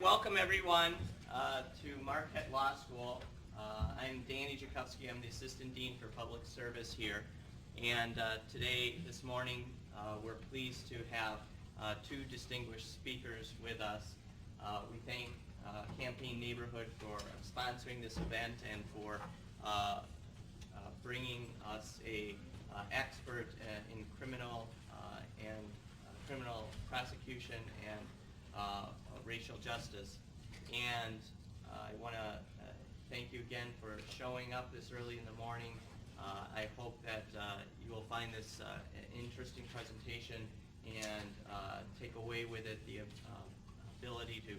Welcome everyone to Marquette Law School. I'm Danny Jakowski. I'm the Assistant Dean for Public Service here. And this morning, we're pleased to have two distinguished speakers with us. We thank Campaign Neighborhood for sponsoring this event and for bringing us a expert in criminal and criminal prosecution and racial justice. And I want to thank you again for showing up this early in the morning. I hope that you will find this an interesting presentation and take away with it the ability to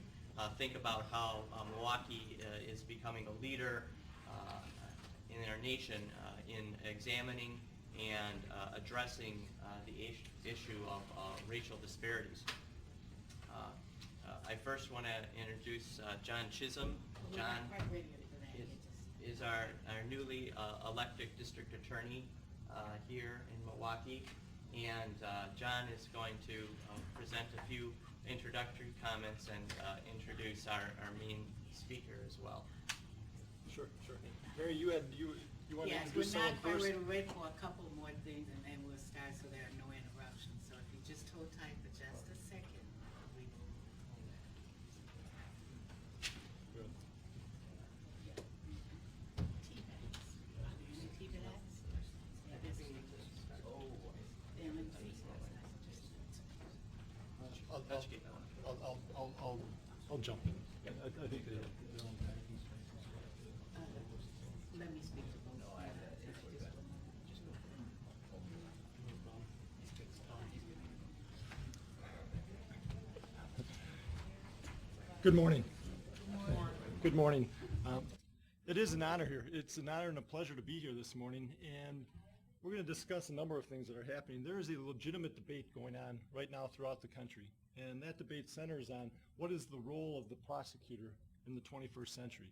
think about how Milwaukee is becoming a leader in our nation in examining and addressing the issue of racial disparities. I first want to introduce John Chisholm. John is our newly elected district attorney here in Milwaukee, and John is going to present a few introductory comments and introduce our main speaker as well. Sure. Mary, you want to introduce someone first? Yes, we're not wait for a couple more things and then we'll start so there are no interruptions. So if you just hold tight for just a second. I'll jump in. I think they're on. Let me speak to both. Good morning. Good morning. It is an honor here. It's an honor and a pleasure to be here this morning, and we're going to discuss a number of things that are happening. There is a legitimate debate going on right now throughout the country, and that debate centers on what is the role of the prosecutor in the 21st century.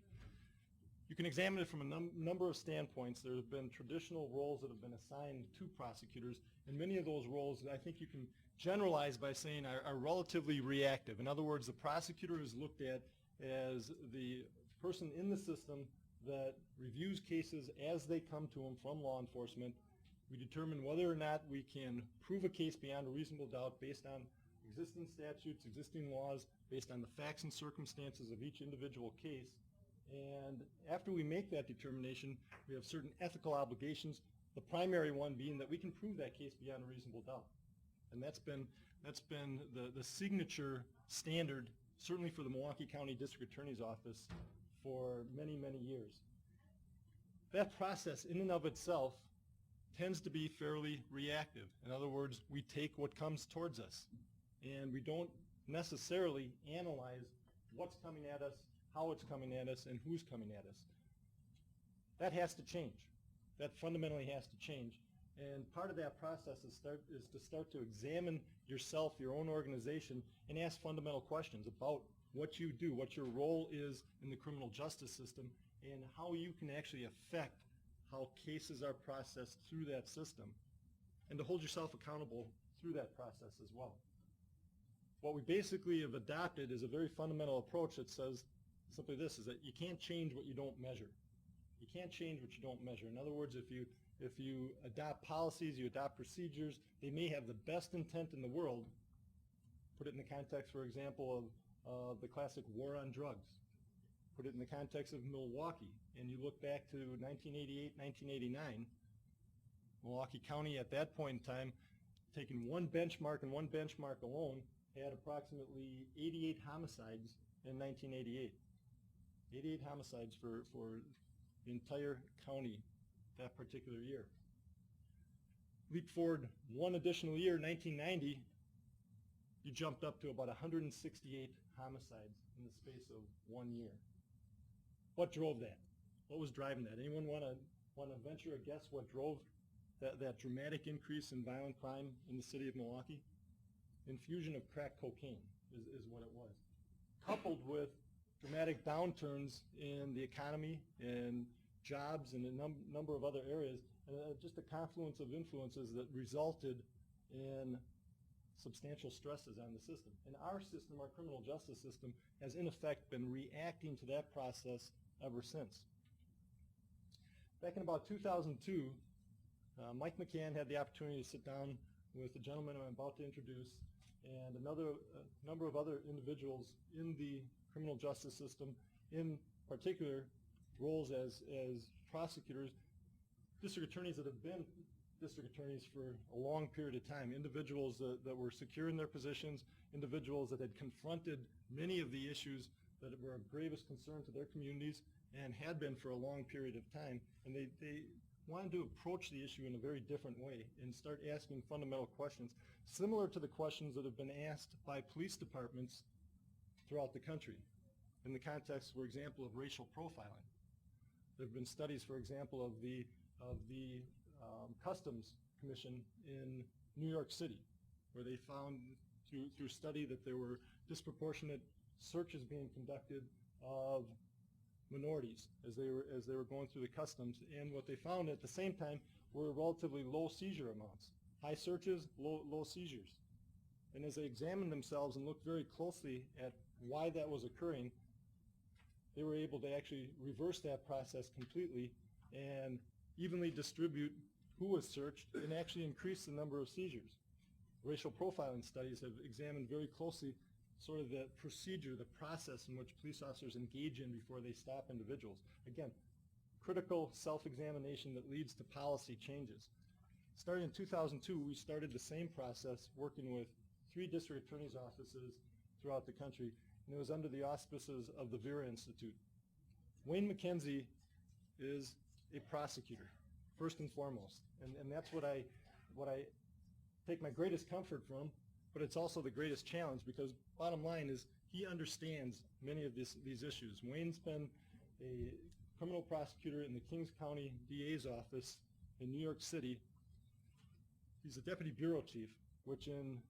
You can examine it from a number of standpoints. There have been traditional roles that have been assigned to prosecutors, and many of those roles I think you can generalize by saying are relatively reactive. In other words, the prosecutor is looked at as the person in the system that reviews cases as they come to him from law enforcement. We determine whether or not we can prove a case beyond a reasonable doubt based on existing statutes, existing laws, based on the facts and circumstances of each individual case. And after we make that determination, we have certain ethical obligations, the primary one being that we can prove that case beyond a reasonable doubt. And that's been the signature standard, certainly for the Milwaukee County District Attorney's Office, for many, many years. That process in and of itself tends to be fairly reactive. In other words, we take what comes towards us, and we don't necessarily analyze what's coming at us, how it's coming at us, and who's coming at us. That has to change. That fundamentally has to change. And part of that process is to start to examine yourself, your own organization, and ask fundamental questions about what you do, what your role is in the criminal justice system, and how you can actually affect how cases are processed through that system, and to hold yourself accountable through that process as well. What we basically have adopted is a very fundamental approach that says simply this, is that you can't change what you don't measure. You can't change what you don't measure. In other words, if you adopt policies, you adopt procedures, they may have the best intent in the world. Put it in the context, for example, of the classic war on drugs. Put it in the context of Milwaukee, and you look back to 1988, 1989, Milwaukee County at that point in time, taking one benchmark and one benchmark alone, had approximately 88 homicides in 1988. 88 homicides for the entire county that particular year. Leap forward one additional year, 1990, you jumped up to about 168 homicides in the space of 1 year. What drove that? What was driving that? Anyone want to venture a guess what drove that dramatic increase in violent crime in the city of Milwaukee? Infusion of crack cocaine is what it was, coupled with dramatic downturns in the economy and jobs and a number of other areas, just a confluence of influences that resulted in substantial stresses on the system. And our system, our criminal justice system, has in effect been reacting to that process ever since. Back in about 2002, Mike McCann had the opportunity to sit down with the gentleman I'm about to introduce and a number of other individuals in the criminal justice system, in particular roles as prosecutors, district attorneys that have been district attorneys for a long period of time, individuals that were secure in their positions, individuals that had confronted many of the issues that were of gravest concern to their communities and had been for a long period of time. And they wanted to approach the issue in a very different way and start asking fundamental questions, similar to the questions that have been asked by police departments throughout the country in the context, for example, of racial profiling. There have been studies, for example, of the Customs Commission in New York City, where they found through study that there were disproportionate searches being conducted of minorities as they were going through the customs, and what they found at the same time were relatively low seizure amounts. High searches, low seizures. And as they examined themselves and looked very closely at why that was occurring, they were able to actually reverse that process completely and evenly distribute who was searched and actually increase the number of seizures. Racial profiling studies have examined very closely sort of the procedure, the process in which police officers engage in before they stop individuals. Again, critical self-examination that leads to policy changes. Starting in 2002, we started the same process working with 3 district attorneys' offices throughout the country, and it was under the auspices of the Vera Institute. Wayne McKenzie is a prosecutor, first and foremost, and that's what I take my greatest comfort from, but it's also the greatest challenge, because bottom line is he understands many of these issues. Wayne's been a criminal prosecutor in the Kings County DA's office in New York City. He's a deputy bureau chief, which in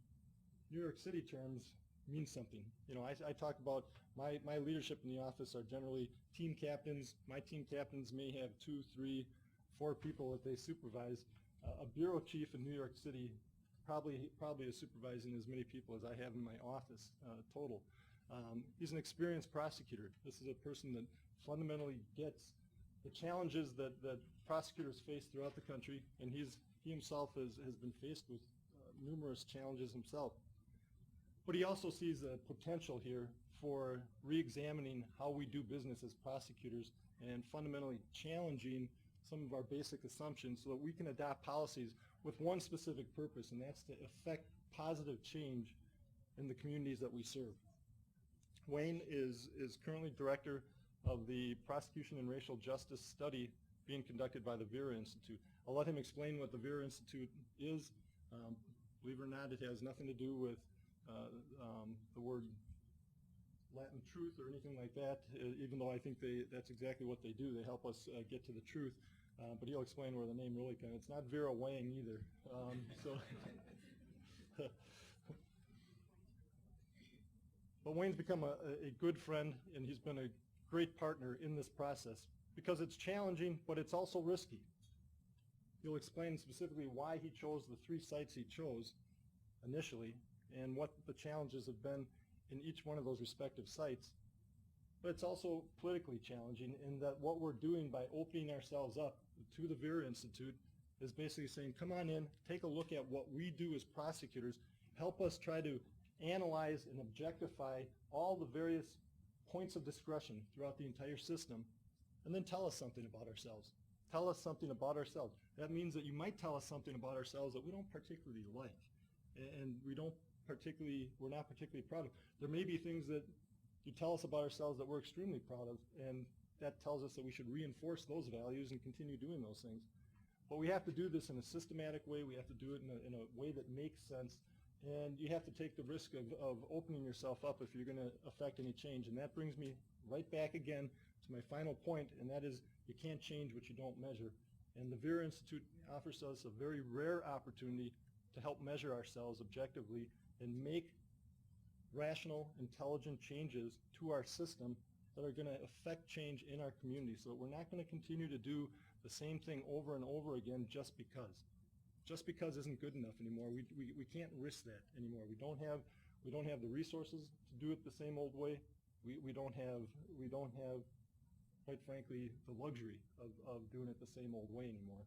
New York City terms means something. You know, I talk about my leadership in the office are generally team captains. My team captains may have 2, 3, 4 people that they supervise. A bureau chief in New York City probably is supervising as many people as I have in my office total. He's an experienced prosecutor. This is a person that fundamentally gets the challenges that prosecutors face throughout the country, and he himself has been faced with numerous challenges himself. But he also sees a potential here for re-examining how we do business as prosecutors and fundamentally challenging some of our basic assumptions so that we can adopt policies with one specific purpose, and that's to effect positive change in the communities that we serve. Wayne is currently director of the Prosecution and Racial Justice Study being conducted by the Vera Institute. I'll let him explain what the Vera Institute is. Believe it or not, it has nothing to do with the word Latin truth or anything like that, even though I think that's exactly what they do. They help us get to the truth. But he'll explain where the name really comes. It's not Vera Wang either. But Wayne's become a good friend, and he's been a great partner in this process because it's challenging, but it's also risky. He'll explain specifically why he chose the 3 sites he chose initially and what the challenges have been in each one of those respective sites. But it's also politically challenging in that what we're doing by opening ourselves up to the Vera Institute is basically saying, come on in, take a look at what we do as prosecutors, help us try to analyze and objectify all the various points of discretion throughout the entire system, and then tell us something about ourselves. Tell us something about ourselves. That means that you might tell us something about ourselves that we don't particularly like, and we're not particularly proud of. There may be things that you tell us about ourselves that we're extremely proud of, and that tells us that we should reinforce those values and continue doing those things. But we have to do this in a systematic way. We have to do it in a way that makes sense, and you have to take the risk of opening yourself up if you're going to affect any change. And that brings me right back again to my final point, and that is you can't change what you don't measure. And the Vera Institute offers us a very rare opportunity to help measure ourselves objectively and make rational, intelligent changes to our system that are going to affect change in our community, so that we're not going to continue to do the same thing over and over again just because. Just because isn't good enough anymore. We can't risk that anymore. We don't have the resources to do it the same old way. We don't have, quite frankly, the luxury of doing it the same old way anymore.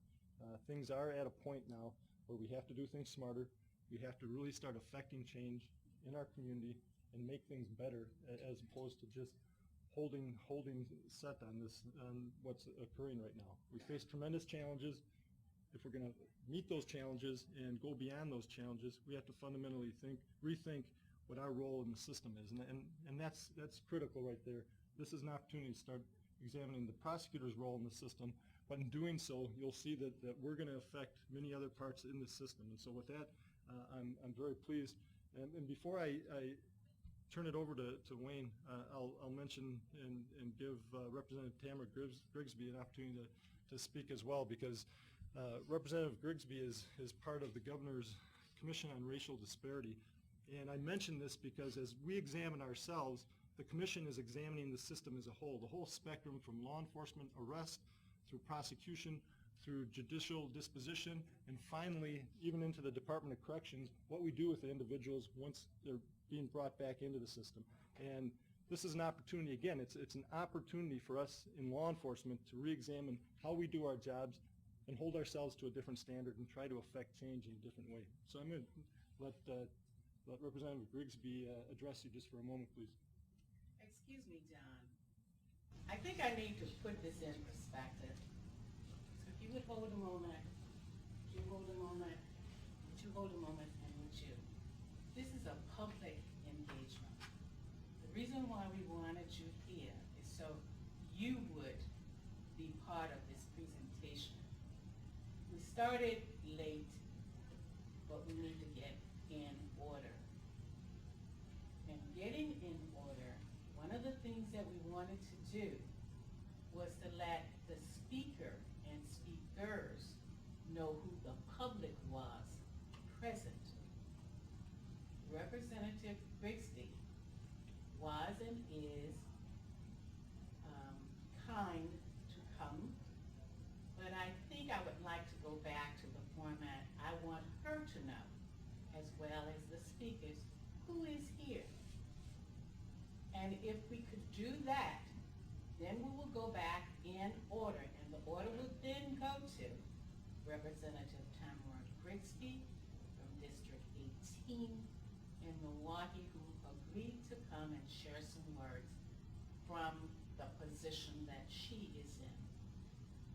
Things are at a point now where we have to do things smarter. We have to really start affecting change in our community and make things better, as opposed to just holding set on this, on what's occurring right now. We face tremendous challenges. If we're going to meet those challenges and go beyond those challenges, we have to fundamentally rethink what our role in the system is, and that's critical right there. This is an opportunity to start examining the prosecutor's role in the system, but in doing so, you'll see that we're going to affect many other parts in the system. And so with that, I'm very pleased. And before I turn it over to Wayne, I'll mention and give Representative Tamara Grigsby an opportunity to speak as well, because Representative Grigsby is part of the Governor's Commission on Racial Disparity. And I mention this because as we examine ourselves, the Commission is examining the system as a whole, the whole spectrum from law enforcement arrest through prosecution, through judicial disposition, and finally, even into the Department of Corrections, what we do with the individuals once they're being brought back into the system. And this is an opportunity, again, it's an opportunity for us in law enforcement to re-examine how we do our jobs and hold ourselves to a different standard and try to affect change in a different way. So I'm going to let Representative Grigsby address you just for a moment, please. Excuse me, John. I think I need to put this in perspective. So if you would hold a moment, you hold a moment, would you hold a moment, and would you? This is a public engagement. The reason why we wanted you here is so you would be part of this presentation. We started late, but we need to get in order. And getting in order, one of the things that we wanted to do was to let the speaker and speakers know who the public was present. Representative Grigsby was and is kind to come, but I think I would like to go back to the format. I want her to know, as well as the speakers, who is here. And if we could do that, then we will go back in order, and the order would then go to Representative Tamara Grigsby from District 18 in Milwaukee, who agreed to come and share some words from the position that she is in.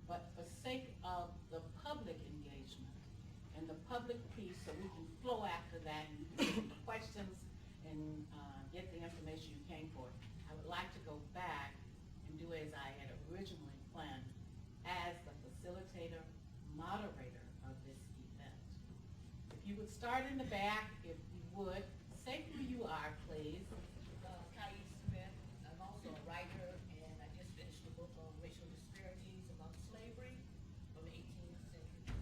But for sake of the public engagement and the public piece, so we can flow after that and you can get the questions and get the information you came for, I would like to go back and do as I had originally planned as the facilitator, moderator of this event. If you would start in the back, if you would, say who you are, please. Kyle Smith. I'm also a writer, and I just finished a book on racial disparities about slavery from the 18th century.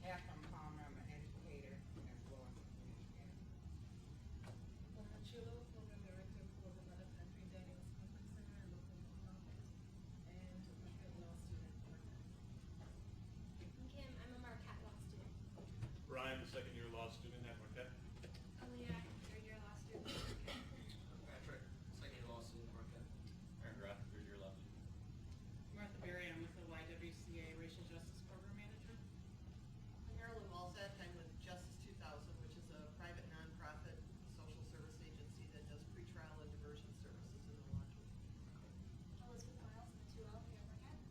Catherine Palmer, I'm an educator as well. Chilo, program director for the Mother Country Daniels Conference Center, local nonprofit, and Marquette law student. I'm Kim, I'm a Marquette law student. Ryan, second-year law student at Marquette. Aaliyah, third-year law student at Marquette. Patrick, second-year law student at Marquette. Aaron Graff, third-year law student. Martha Berry, I'm with the YWCA Racial Justice Program Manager. I'm Marilyn Walzak. I'm with Justice 2000, which is a private nonprofit social service agency that does pretrial and diversion services in Milwaukee. Elizabeth Miles, the 2L here at Marquette.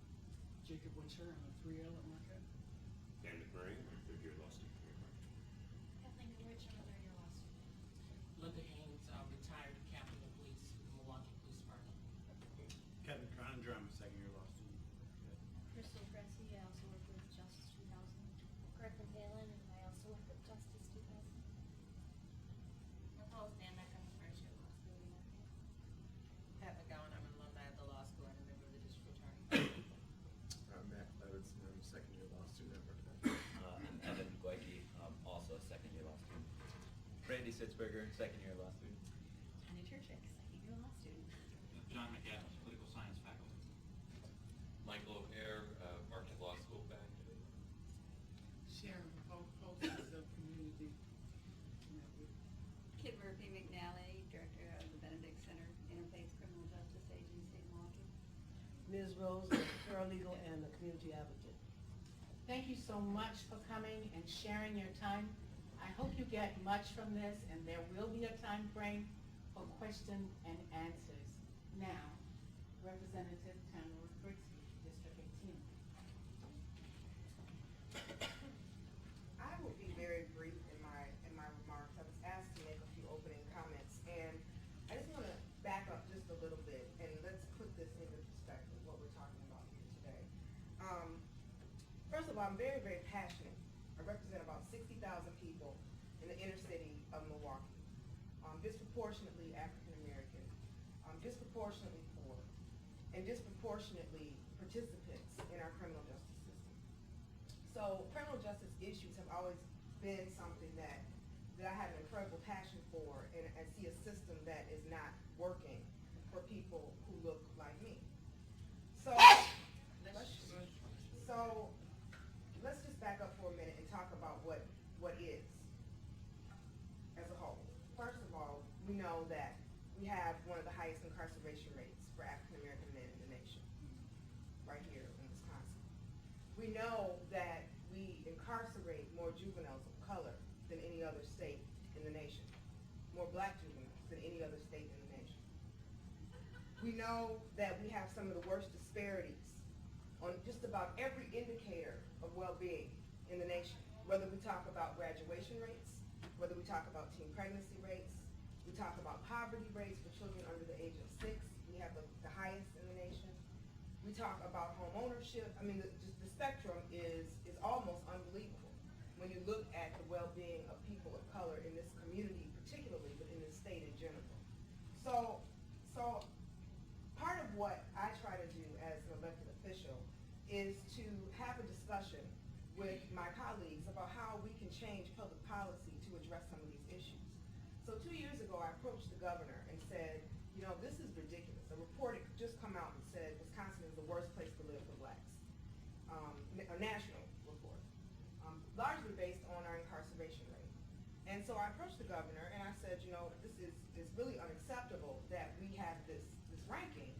Jacob Winter, I'm a 3L at Marquette. Dan McMurray, third-year law student here at Marquette. Kathleen Goodrich, I'm a third-year law student. Linda Haynes, retired captain of police with the Milwaukee Police Department. Kevin Croninger, I'm a second-year law student. Crystal Gressy, I also work with Justice 2000. Griffin Palin, and I also work with Justice 2000. Nicole Stanek, I'm a first-year law student at Marquette. Pat McGowan, I'm an alumni of the law school and a member of the district attorney. Matt Levinson, I'm a second-year law student at Marquette. I'm Evan Goicke, also a second-year law student. Randy Sitzberger, second-year law student. Tanya Churchick, second-year law student. John McAdams, political science faculty. Michael O'Hare, Marquette Law School back. Sharon Posters of Community Network. Kit Murphy McNally, Director of the Benedict Center Interfaith roles of paralegal and a community advocate. Thank you so much for coming and sharing your time. I hope you get much from this, and there will be a time frame for question and answers. Now, Representative Tamara Brixby, District 18. I will be very brief in my remarks. I was asked to make a few opening comments, and I just want to back up just a little bit, and let's put this into perspective, what we're talking about here today. First of all, I'm very, very passionate. I represent about 60,000 people in the inner city of Milwaukee, disproportionately African American, disproportionately poor, and disproportionately participants in our criminal justice system. So criminal justice issues have always been something that I have an incredible passion for, and I see a system that is not working for people who look like me. So let's just back up for a minute and talk about what is as a whole. First of all, we know that we have one of the highest incarceration rates for African American men in the nation, right here in Wisconsin. We know that we incarcerate more juveniles of color than any other state in the nation, more black juveniles than any other state in the nation. We know that we have some of the worst disparities on just about every indicator of well-being in the nation, whether we talk about graduation rates, whether we talk about teen pregnancy rates, we talk about poverty rates for children under the age of 6, we have the highest in the nation. We talk about home ownership. I mean, the spectrum is almost unbelievable when you look at the well-being of people of color in this community particularly, but in the state in general. So part of what I try to do as an elected official is to have a discussion with my colleagues about how we can change public policy to address some of these issues. So 2 years ago, I approached the governor and said, you know, this is ridiculous. A report had just come out and said Wisconsin is the worst place to live for blacks. A national report, largely based on our incarceration rate. And so I approached the governor and I said, you know, this is really unacceptable that we have this ranking,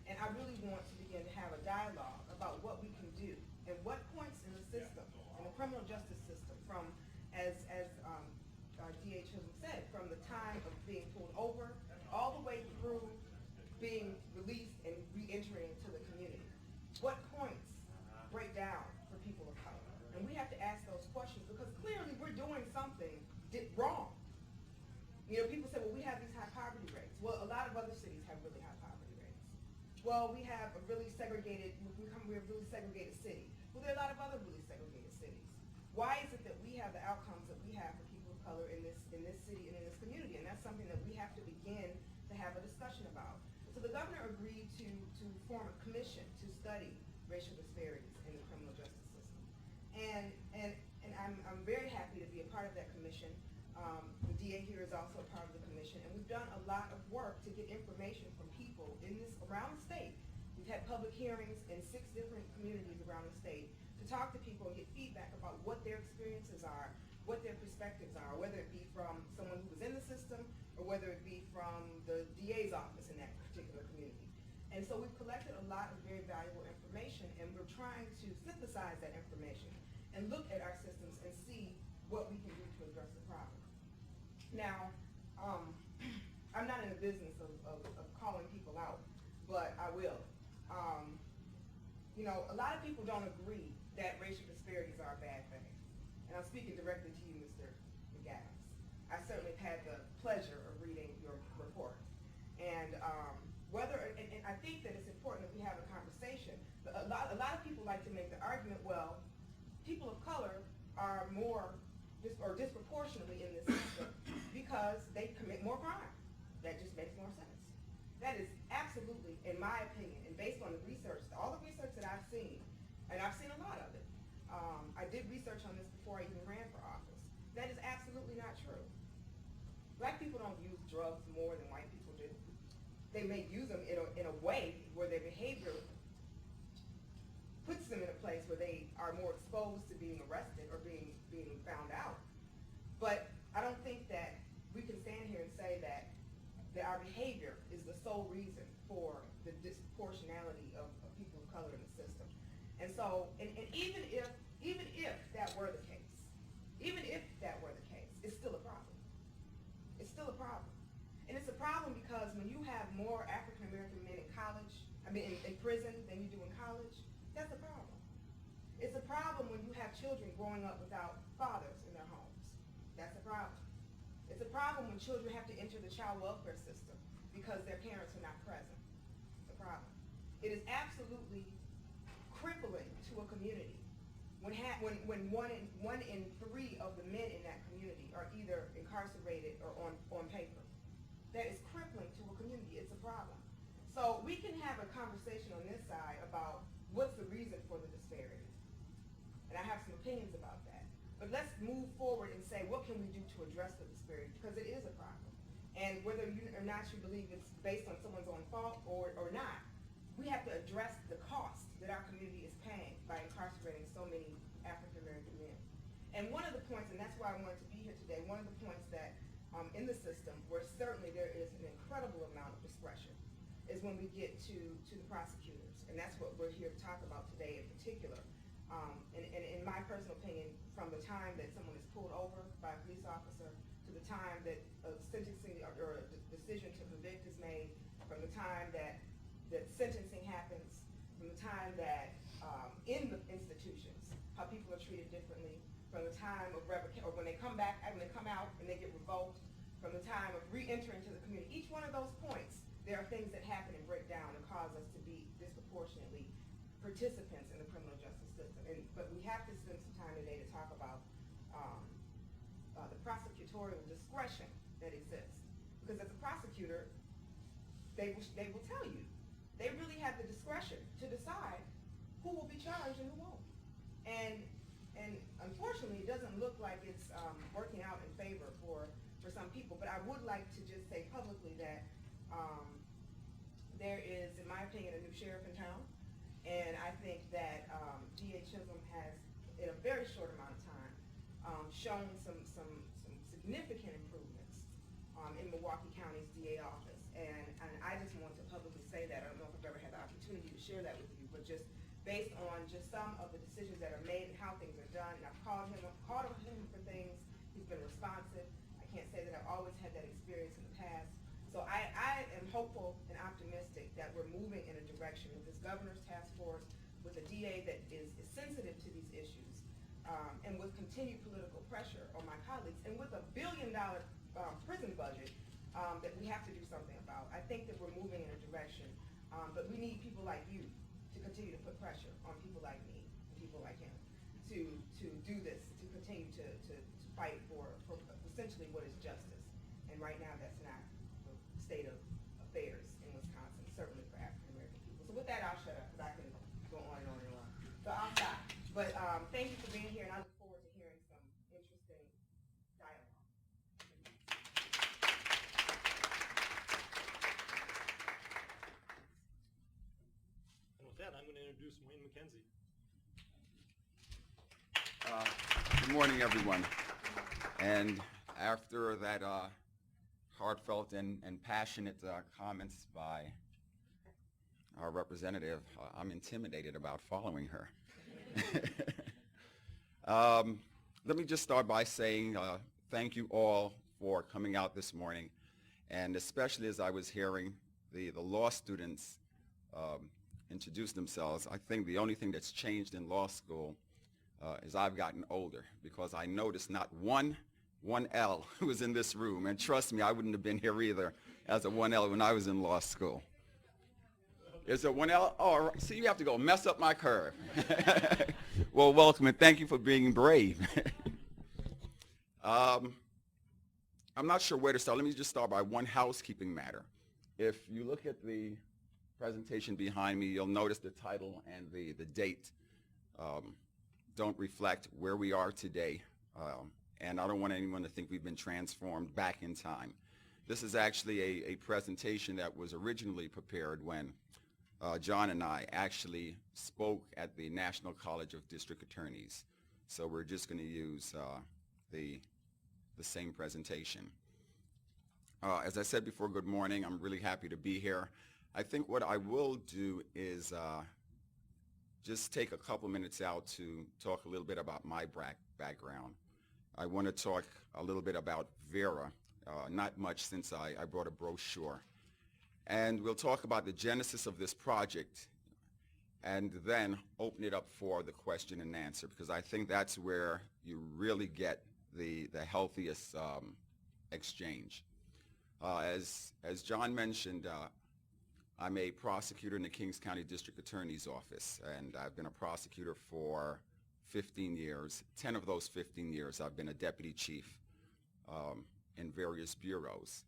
and I really want to begin to have a dialogue about what we can do and what points in the system, in the criminal justice system, from, as DA Chisholm said, from the time of being pulled over all the way through being released and re-entering into the community. What points break down for people of color? And we have to ask those questions because clearly we're doing something wrong. You know, people say, well, we have these high poverty rates. Well, a lot of other cities have really high poverty rates. Well, we have a really segregated, we're a really segregated city. Well, there are a lot of other really segregated cities. Why is it that we have the outcomes that we have for people of color in this city and in this community? And that's something that we have to begin to have a discussion about. So the governor agreed to form a commission to study racial disparities in the criminal justice system. And I'm very happy to be a part of that commission. The DA here is also a part of the commission, and we've done a lot of work to get information from people around the state. We've had public hearings in 6 different communities around the state to talk to people and get feedback about what their experiences are, what their perspectives are, whether it be from someone who was in the system or whether it be from the DA's office in that particular community. And so we've collected a lot of very valuable information, and we're trying to synthesize that information and look at our systems and see what we can do to address the problem. Now, I'm not in the business of calling people out, but I will. You know, a lot of people don't agree that racial disparities are a bad thing. And I'm speaking directly to you, Mr. McAdams. I certainly have had the pleasure of reading your report. And and I think that it's important that we have a conversation. A lot of people like to make the argument, well, people of color are more or disproportionately in this system because they commit more crime. That just makes more sense. That is absolutely, in my opinion, and based on the research, all the research that I've seen, and I've seen a lot of it. I did research on this before I even ran for office. That is absolutely not true. Black people don't use drugs more than white people do. They may use them in a way where their behavior puts them in a place where they are more exposed to being arrested or being found out. But I don't think that we can stand here and say that our behavior is the sole reason for the disproportionality of people of color so, and even if that were the case, it's still a problem. It's still a problem. And it's a problem because when you have more African American men in prison than you do in college, that's a problem. It's a problem when you have children growing up without fathers in their homes. That's a problem. It's a problem when children have to enter the child welfare system because their parents are not present. It's a problem. It is absolutely crippling to a community when one in three of the men in that community are either incarcerated or on paper. That is crippling to a community. It's a problem. So we can have a conversation on this side about what's the reason for the disparity. And I have some opinions about that. But let's move forward and say, what can we do to address the disparity? Because it is a problem. And whether you or not you believe it's based on someone's own fault or not, we have to address the cost that our community is paying by incarcerating so many African American men. And one of the points, and that's why I wanted to be here today, one of the points that in the system where certainly there is an incredible amount of discretion is when we get to the prosecutors. And that's what we're here to talk about today in particular. And in my personal opinion, from the time that someone is pulled over by a police officer to the time that a sentencing or a decision to convict is made, from the time that sentencing happens, from the time that in the institutions, how people are treated differently, from the time of revocation, or when they come back, when they come out and they get revoked, from the time of re-entering to the community. Each one of those points, there are things that happen and break down and cause us to be disproportionately participants in the criminal justice system. But we have to spend some time today to talk about the prosecutorial discretion that exists. Because as a prosecutor, they will tell you, they really have the discretion to decide who will be charged and who won't. And unfortunately, it doesn't look like it's working out in favor for some people. But I would like to just say publicly that there is, in my opinion, a new sheriff in town. And I think that D.A. Chisholm has, in a very short amount of time, shown some significant improvements in Milwaukee County's DA office. And I just want to publicly say that. I don't know if I've ever had the opportunity to share that with you, but just based on just some of the decisions that are made and how things are done. And I've called him for things. He's been responsive. I can't say that I've always had that experience in the past. So I am hopeful and optimistic that we're moving in a direction with this governor's task force, with a DA that is sensitive to these issues, and with continued political pressure on my colleagues, and with $1 billion prison budget that we have to do something about. I think that we're moving in a direction, but we need people like you to continue to put pressure on people like me and people like him to do this, to continue to fight for essentially what is justice. And right now, that's not the state of affairs in Wisconsin, certainly for African American people. So with that, I'll shut up because I can go on and on and on. So I'll stop. But thank you for being here, and I look forward to hearing some interesting dialogue. And with that, I'm going to introduce Wayne McKenzie. Good morning, everyone. And after that heartfelt and passionate comments by our representative, I'm intimidated about following her. Let me just start by saying thank you all for coming out this morning, and especially as I was hearing the law students introduce themselves. I think the only thing that's changed in law school is I've gotten older, because I noticed not one 1L who was in this room, and trust me, I wouldn't have been here either as a 1L when I was in law school. Is it 1L? Oh, all right. See, you have to go mess up my curve. Well, welcome, and thank you for being brave. I'm not sure where to start. Let me just start by one housekeeping matter. If you look at the presentation behind me, you'll notice the title and the date don't reflect where we are today. And I don't want anyone to think we've been transformed back in time. This is actually a presentation that was originally prepared when John and I actually spoke at the National College of District Attorneys. So we're just going to use the same presentation. As I said before, good morning. I'm really happy to be here. I think what I will do is just take a couple minutes out to talk a little bit about my background. I want to talk a little bit about Vera, not much since I brought a brochure. And we'll talk about the genesis of this project and then open it up for the question and answer, because I think that's where you really get the healthiest exchange. As John mentioned, I'm a prosecutor in the Kings County District Attorney's Office, and I've been a prosecutor for 15 years. 10 of those 15 years I've been a deputy chief in various bureaus.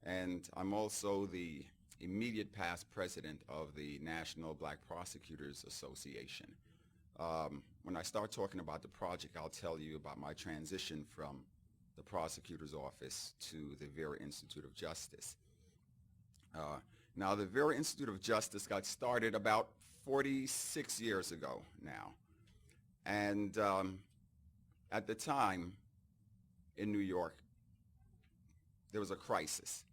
And I'm also the immediate past president of the National Black Prosecutors Association. When I start talking about the project, I'll tell you about my transition from the prosecutor's office to the Vera Institute of Justice. Now, the Vera Institute of Justice got started about 46 years ago now. And at the time in New York, there was a crisis.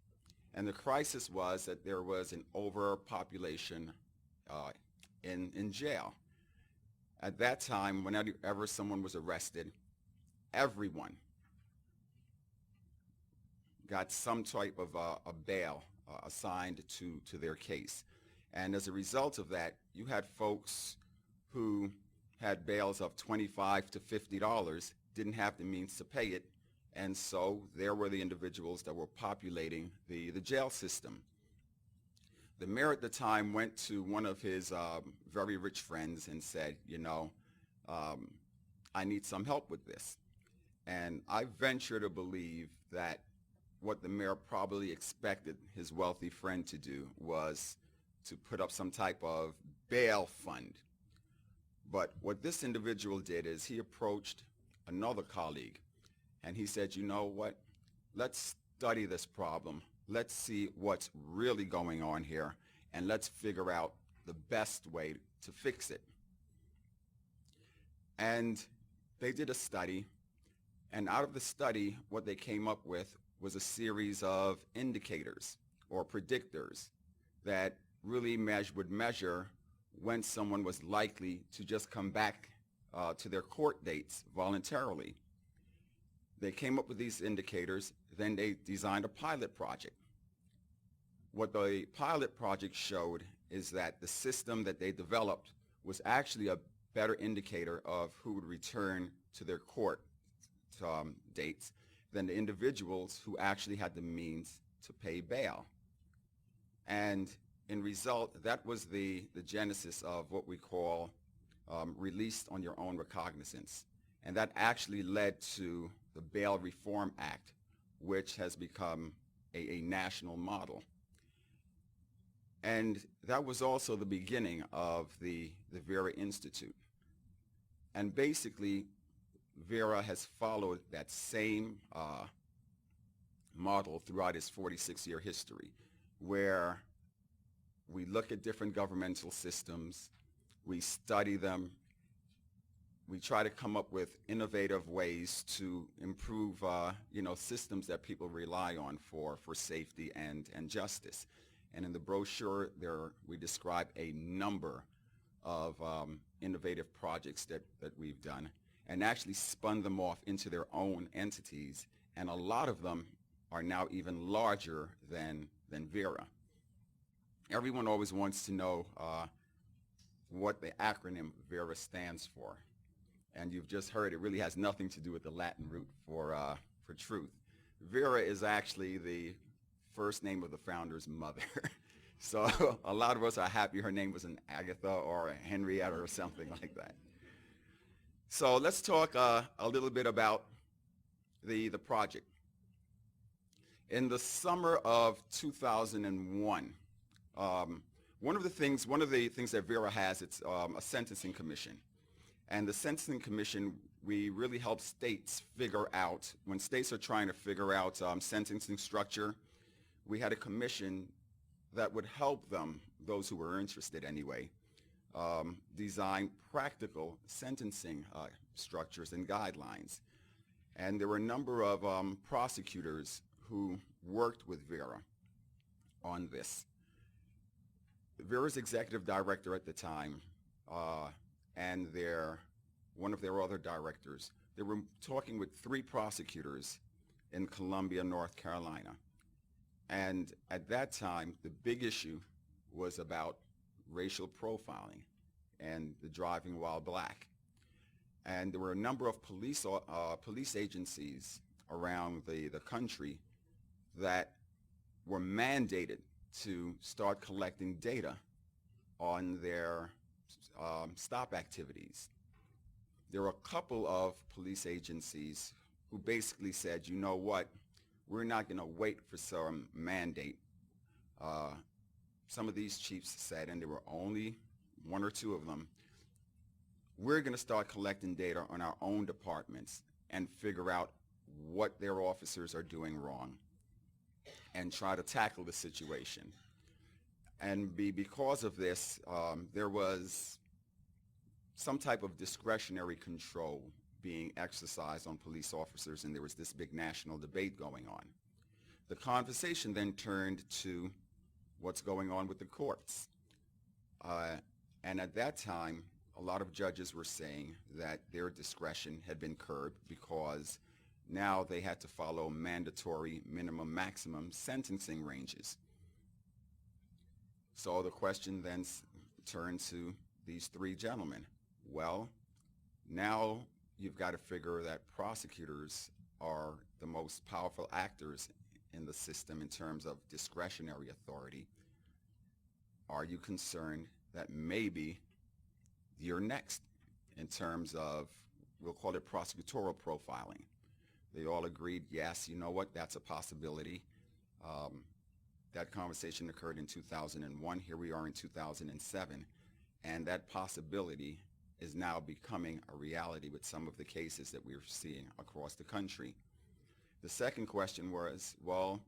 And the crisis was that there was an overpopulation in jail. At that time, whenever someone was arrested, everyone got some type of a bail assigned to their case. And as a result of that, you had folks who had bails of $25 to $50, didn't have the means to pay it, and so there were the individuals that were populating the jail system. The mayor at the time went to one of his very rich friends and said, you know, I need some help with this. And I venture to believe that what the mayor probably expected his wealthy friend to do was to put up some type of bail fund. But what this individual did is he approached another colleague and he said, you know what, let's study this problem. Let's see what's really going on here, and let's figure out the best way to fix it. And they did a study, and out of the study, what they came up with was a series of indicators or predictors that really would measure when someone was likely to just come back to their court dates voluntarily. They came up with these indicators, then they designed a pilot project. What the pilot project showed is that the system that they developed was actually a better indicator of who would return to their court dates than the individuals who actually had the means to pay bail. And in result, that was the genesis of what we call released on your own recognizance. And that actually led to the Bail Reform Act, which has become a national model. And that was also the beginning of the Vera Institute. And basically, Vera has followed that same model throughout its 46-year history, where we look at different governmental systems, we study them, we try to come up with innovative ways to improve systems that people rely on for safety and justice. And in the brochure there, we describe a number of innovative projects that we've done, and actually spun them off into their own entities, and a lot of them are now even larger than Vera. Everyone always wants to know what the acronym Vera stands for, and you've just heard it really has nothing to do with the Latin root for truth. Vera is actually the first name of the founder's mother. So a lot of us are happy her name was an Agatha or a Henrietta or something like that. So let's talk a little bit about the project. In the summer of 2001, one of the things that Vera has, it's a sentencing commission. And the sentencing commission, we really help states figure out, when states are trying to figure out sentencing structure, we had a commission that would help them, those who were interested anyway, design practical sentencing structures and guidelines. And there were a number of prosecutors who worked with Vera on this. Vera's executive director at the time and one of their other directors. They were talking with 3 prosecutors in Columbia, North Carolina. And at that time, the big issue was about racial profiling and the driving while black. And there were a number of police agencies around the country that were mandated to start collecting data on their stop activities. There were a couple of police agencies who basically said, you know what, we're not going to wait for some mandate. Some of these chiefs said, and there were only 1 or 2 of them, we're going to start collecting data on our own departments and figure out what their officers are doing wrong and try to tackle the situation. And because of this, there was some type of discretionary control being exercised on police officers, and there was this big national debate going on. The conversation then turned to what's going on with the courts. And at that time, a lot of judges were saying that their discretion had been curbed because now they had to follow mandatory minimum maximum sentencing ranges. So the question then turned to these 3 gentlemen. Well, now you've got to figure that prosecutors are the most powerful actors in the system in terms of discretionary authority. Are you concerned that maybe you're next in terms of, we'll call it prosecutorial profiling? They all agreed, yes, you know what, that's a possibility. That conversation occurred in 2001. Here we are in 2007. And that possibility is now becoming a reality with some of the cases that we're seeing across the country. The second question was, well,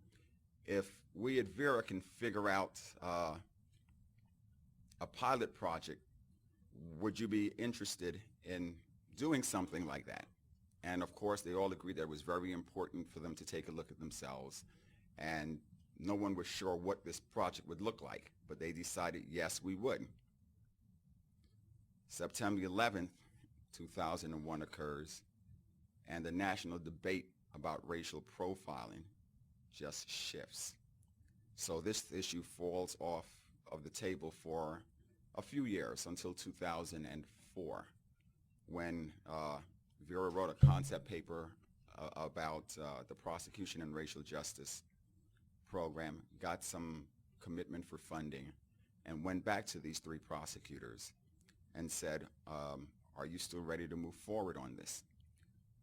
if we at Vera can figure out a pilot project, would you be interested in doing something like that? And of course, they all agreed that it was very important for them to take a look at themselves, and no one was sure what this project would look like, but they decided, yes, we would. September 11th, 2001 occurs, and the national debate about racial profiling just shifts. So this issue falls off of the table for a few years until 2004, when Vera wrote a concept paper about the Prosecution and Racial Justice program, got some commitment for funding, and went back to these 3 prosecutors and said, are you still ready to move forward on this?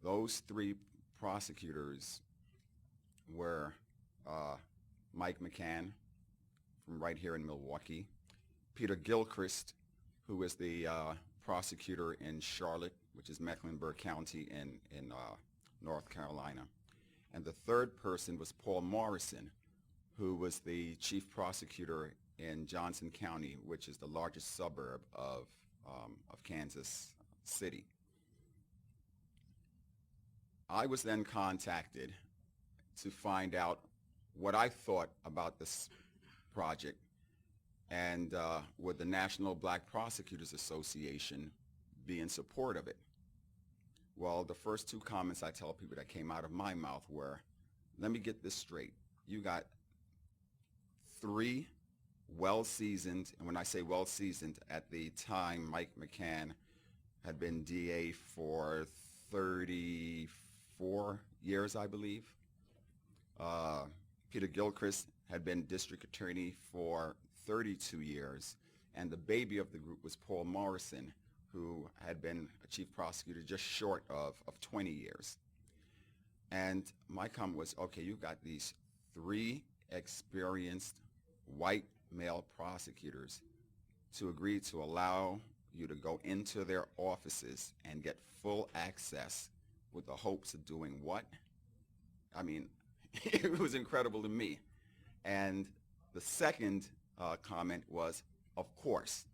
Those 3 prosecutors were Mike McCann from right here in Milwaukee, Peter Gilchrist, who is the prosecutor in Charlotte, which is Mecklenburg County in North Carolina. And the third person was Paul Morrison, who was the chief prosecutor in Johnson County, which is the largest suburb of Kansas City. I was then contacted to find out what I thought about this project, and would the National Black Prosecutors Association be in support of it? Well, the first 2 comments I tell people that came out of my mouth were, let me get this straight. You got 3 well-seasoned, and when I say well-seasoned, at the time Mike McCann had been DA for 34 years, I believe. Peter Gilchrist had been district attorney for 32 years, and the baby of the group was Paul Morrison, who had been a chief prosecutor just short of 20 years. And my comment was, okay, you've got these 3 experienced white male prosecutors to agree to allow you to go into their offices and get full access with the hopes of doing what? I mean, it was incredible to me. And the second comment was, of course,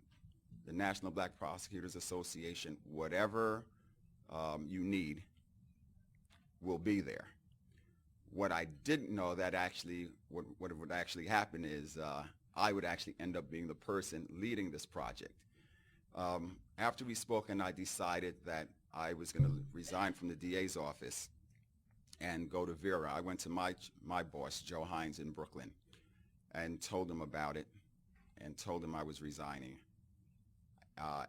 the National Black Prosecutors Association, whatever you need, will be there. What I didn't know that actually, what would actually happen is I would actually end up being the person leading this project. After we spoke and I decided that I was going to resign from the DA's office and go to Vera, I went to my boss, Joe Hines, in Brooklyn, and told him about it and told him I was resigning.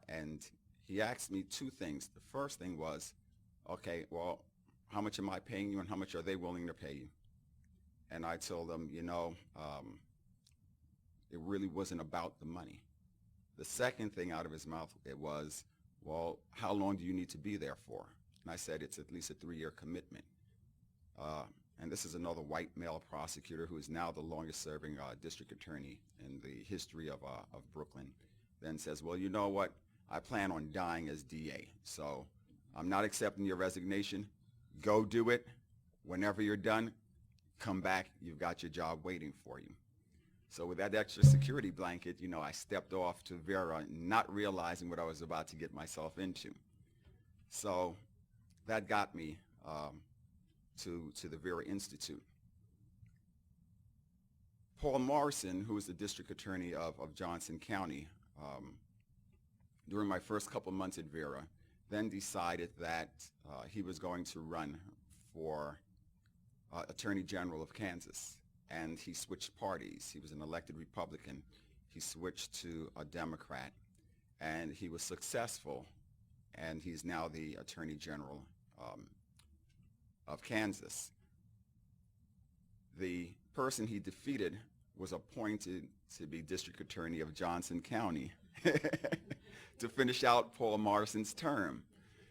And he asked me two things. The first thing was, okay, well, how much am I paying you and how much are they willing to pay you? And I told him, you know, it really wasn't about the money. The second thing out of his mouth, it was, well, how long do you need to be there for? And I said, it's at least a 3-year commitment. And this is another white male prosecutor who is now the longest serving district attorney in the history of Brooklyn. Then says, well, you know what? I plan on dying as DA, so I'm not accepting your resignation. Go do it. Whenever you're done, come back. You've got your job waiting for you. So with that extra security blanket, you know, I stepped off to Vera, not realizing what I was about to get myself into. So that got me to the Vera Institute. Paul Morrison, who is the district attorney of Johnson County, during my first couple months at Vera, then decided that he was going to run for Attorney General of Kansas. And he switched parties. He was an elected Republican. He switched to a Democrat, and he was successful, and he's now the Attorney General of Kansas. The person he defeated was appointed to be District Attorney of Johnson County to finish out Paul Morrison's term.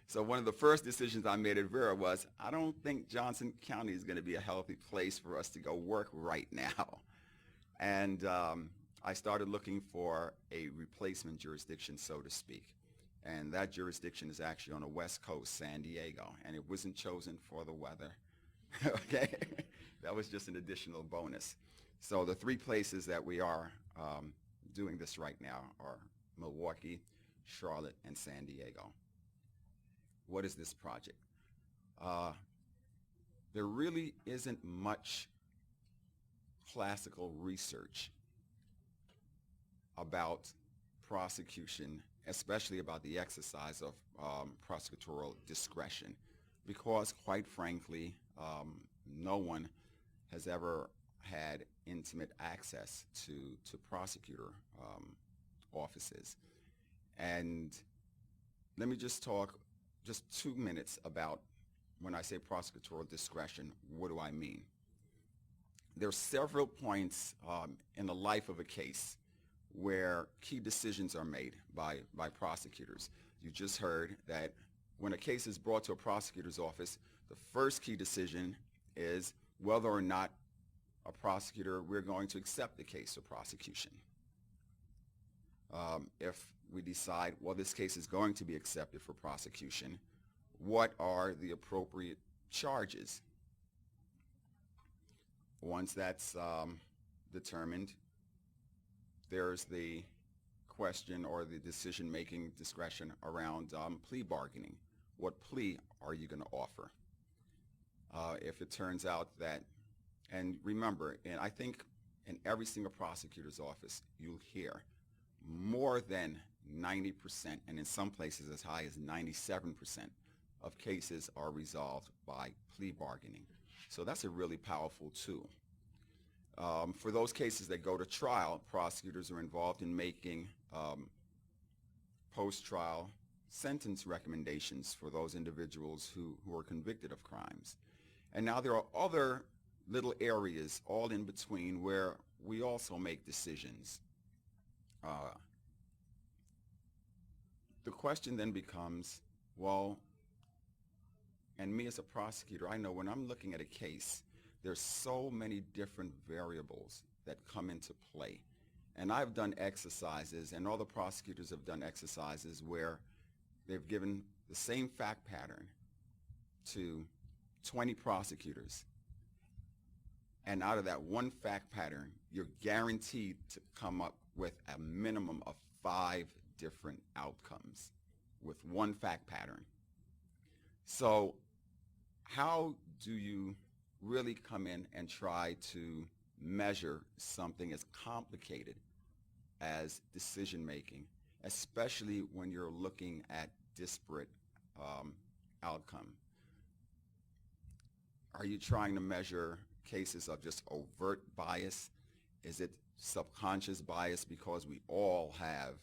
So one of the first decisions I made at Vera was, I don't think Johnson County is going to be a healthy place for us to go work right now. And I started looking for a replacement jurisdiction, so to speak. And that jurisdiction is actually on the West Coast, San Diego. And it wasn't chosen for the weather. Okay? That was just an additional bonus. So the 3 places that we are doing this right now are Milwaukee, Charlotte, and San Diego. What is this project? There really isn't much classical research about prosecution, especially about the exercise of prosecutorial discretion, because quite frankly, no one has ever had intimate access to prosecutor offices. And let me just talk just 2 minutes about when I say prosecutorial discretion, what do I mean? There are several points in the life of a case where key decisions are made by prosecutors. You just heard that when a case is brought to a prosecutor's office, the first key decision is whether or not a prosecutor, we're going to accept the case for prosecution. If we decide, well, this case is going to be accepted for prosecution, what are the appropriate charges? Once that's determined, there's the question or the decision-making discretion around plea bargaining. What plea are you going to offer? If it turns out that, and remember, and I think in every single prosecutor's office, you'll hear more than 90%, and in some places as high as 97% of cases are resolved by plea bargaining. So that's a really powerful tool. For those cases that go to trial, prosecutors are involved in making post-trial sentence recommendations for those individuals who are convicted of crimes. And now there are other little areas all in between where we also make decisions. The question then becomes, well, and me as a prosecutor, I know when I'm looking at a case, there's so many different variables that come into play. And I've done exercises, and all the prosecutors have done exercises where they've given the same fact pattern to 20 prosecutors. And out of that one fact pattern, you're guaranteed to come up with a minimum of 5 different outcomes with one fact pattern. So how do you really come in and try to measure something as complicated as decision making especially when you're looking at disparate outcome. Are you trying to measure cases of just overt bias? Is it subconscious bias because we all have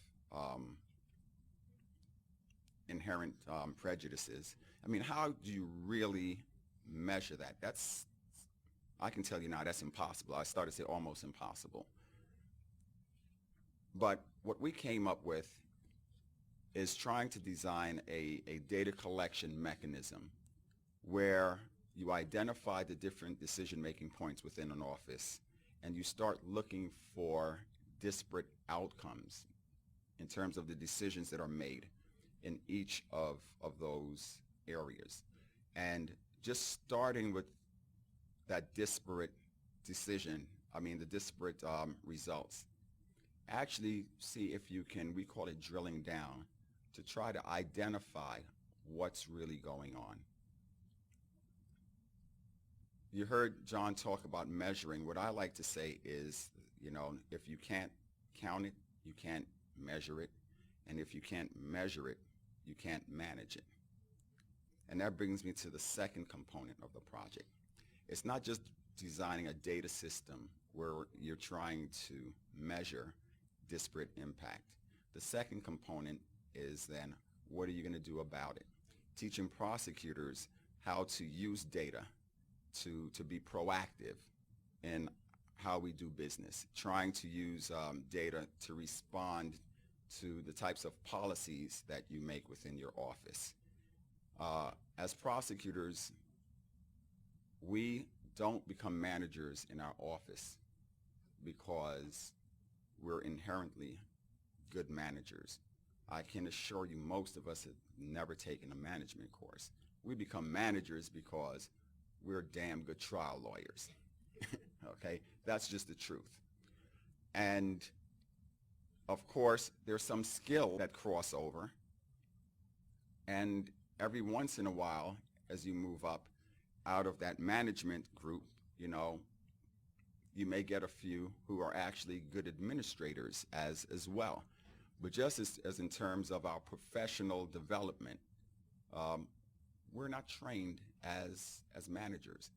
inherent prejudices? I mean, how do you really measure that? I can tell you now, that's impossible. I started to say almost impossible. But what we came up with is trying to design a data collection mechanism where you identify the different decision-making points within an office and you start looking for disparate outcomes in terms of the decisions that are made in each of those areas. And just starting with that disparate decision, the disparate results, actually see if you can, we call it drilling down, to try to identify what's really going on. You heard John talk about measuring. What I like to say is, if you can't count it, you can't measure it. And if you can't measure it, you can't manage it. And that brings me to the second component of the project. It's not just designing a data system where you're trying to measure disparate impact. The second component is then, what are you going to do about it? Teaching prosecutors how to use data to be proactive in how we do business, trying to use data to respond to the types of policies that you make within your office. As prosecutors, we don't become managers in our office because we're inherently good managers. I can assure you most of us have never taken a management course. We become managers because we're damn good trial lawyers. Okay? That's just the truth. And of course, there's some skill that cross over. And every once in a while, as you move up out of that management group, you may get a few who are actually good administrators as well. But just as in terms of our professional development, we're not trained as managers.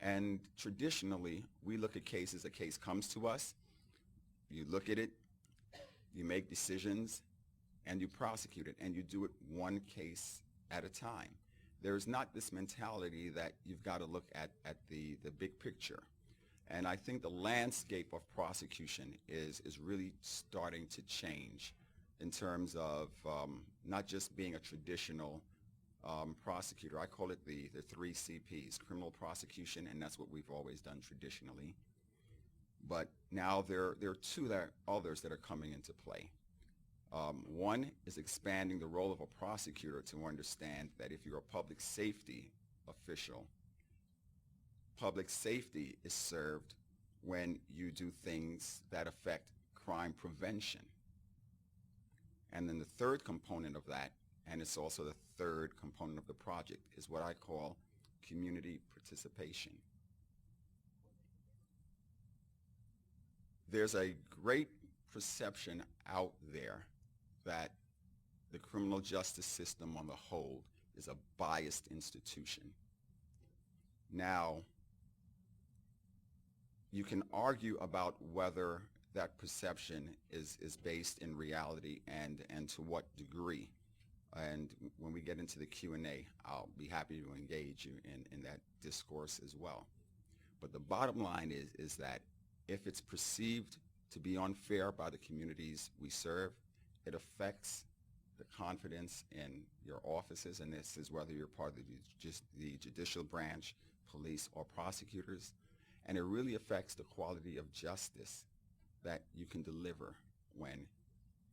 And traditionally, we look at cases, a case comes to us, you look at it, you make decisions, and you prosecute it, and you do it one case at a time. There's not this mentality that you've got to look at the big picture. And I think the landscape of prosecution is really starting to change in terms of not just being a traditional prosecutor. I call it the 3 CPs, criminal prosecution, and that's what we've always done traditionally. But now there are two others that are coming into play. One is expanding the role of a prosecutor to understand that if you're a public safety official, public safety is served when you do things that affect crime prevention. And then the third component of that, and it's also the third component of the project, is what I call community participation. There's a great perception out there that the criminal justice system on the whole is a biased institution. Now, you can argue about whether that perception is based in reality and to what degree. And when we get into the Q&A, I'll be happy to engage you in that discourse as well. But the bottom line is that if it's perceived to be unfair by the communities we serve, it affects the confidence in your offices, and this is whether you're part of the judicial branch, police, or prosecutors, and it really affects the quality of justice that you can deliver when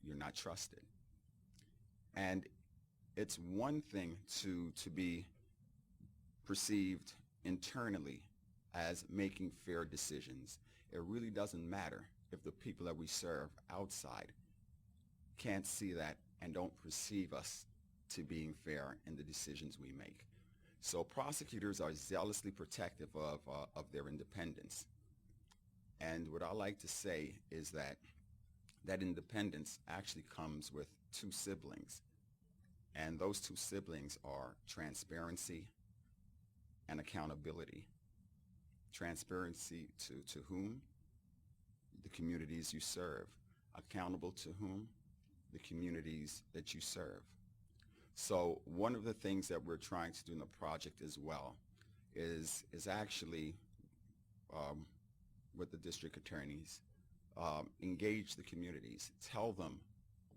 you're not trusted. And it's one thing to be perceived internally as making fair decisions. It really doesn't matter if the people that we serve outside can't see that and don't perceive us to being fair in the decisions we make. So prosecutors are zealously protective of their independence. And what I like to say is that that independence actually comes with two siblings. And those two siblings are transparency and accountability. Transparency to whom? The communities you serve. Accountable to whom? The communities that you serve. So one of the things that we're trying to do in the project as well is actually with the district attorneys, engage the communities, tell them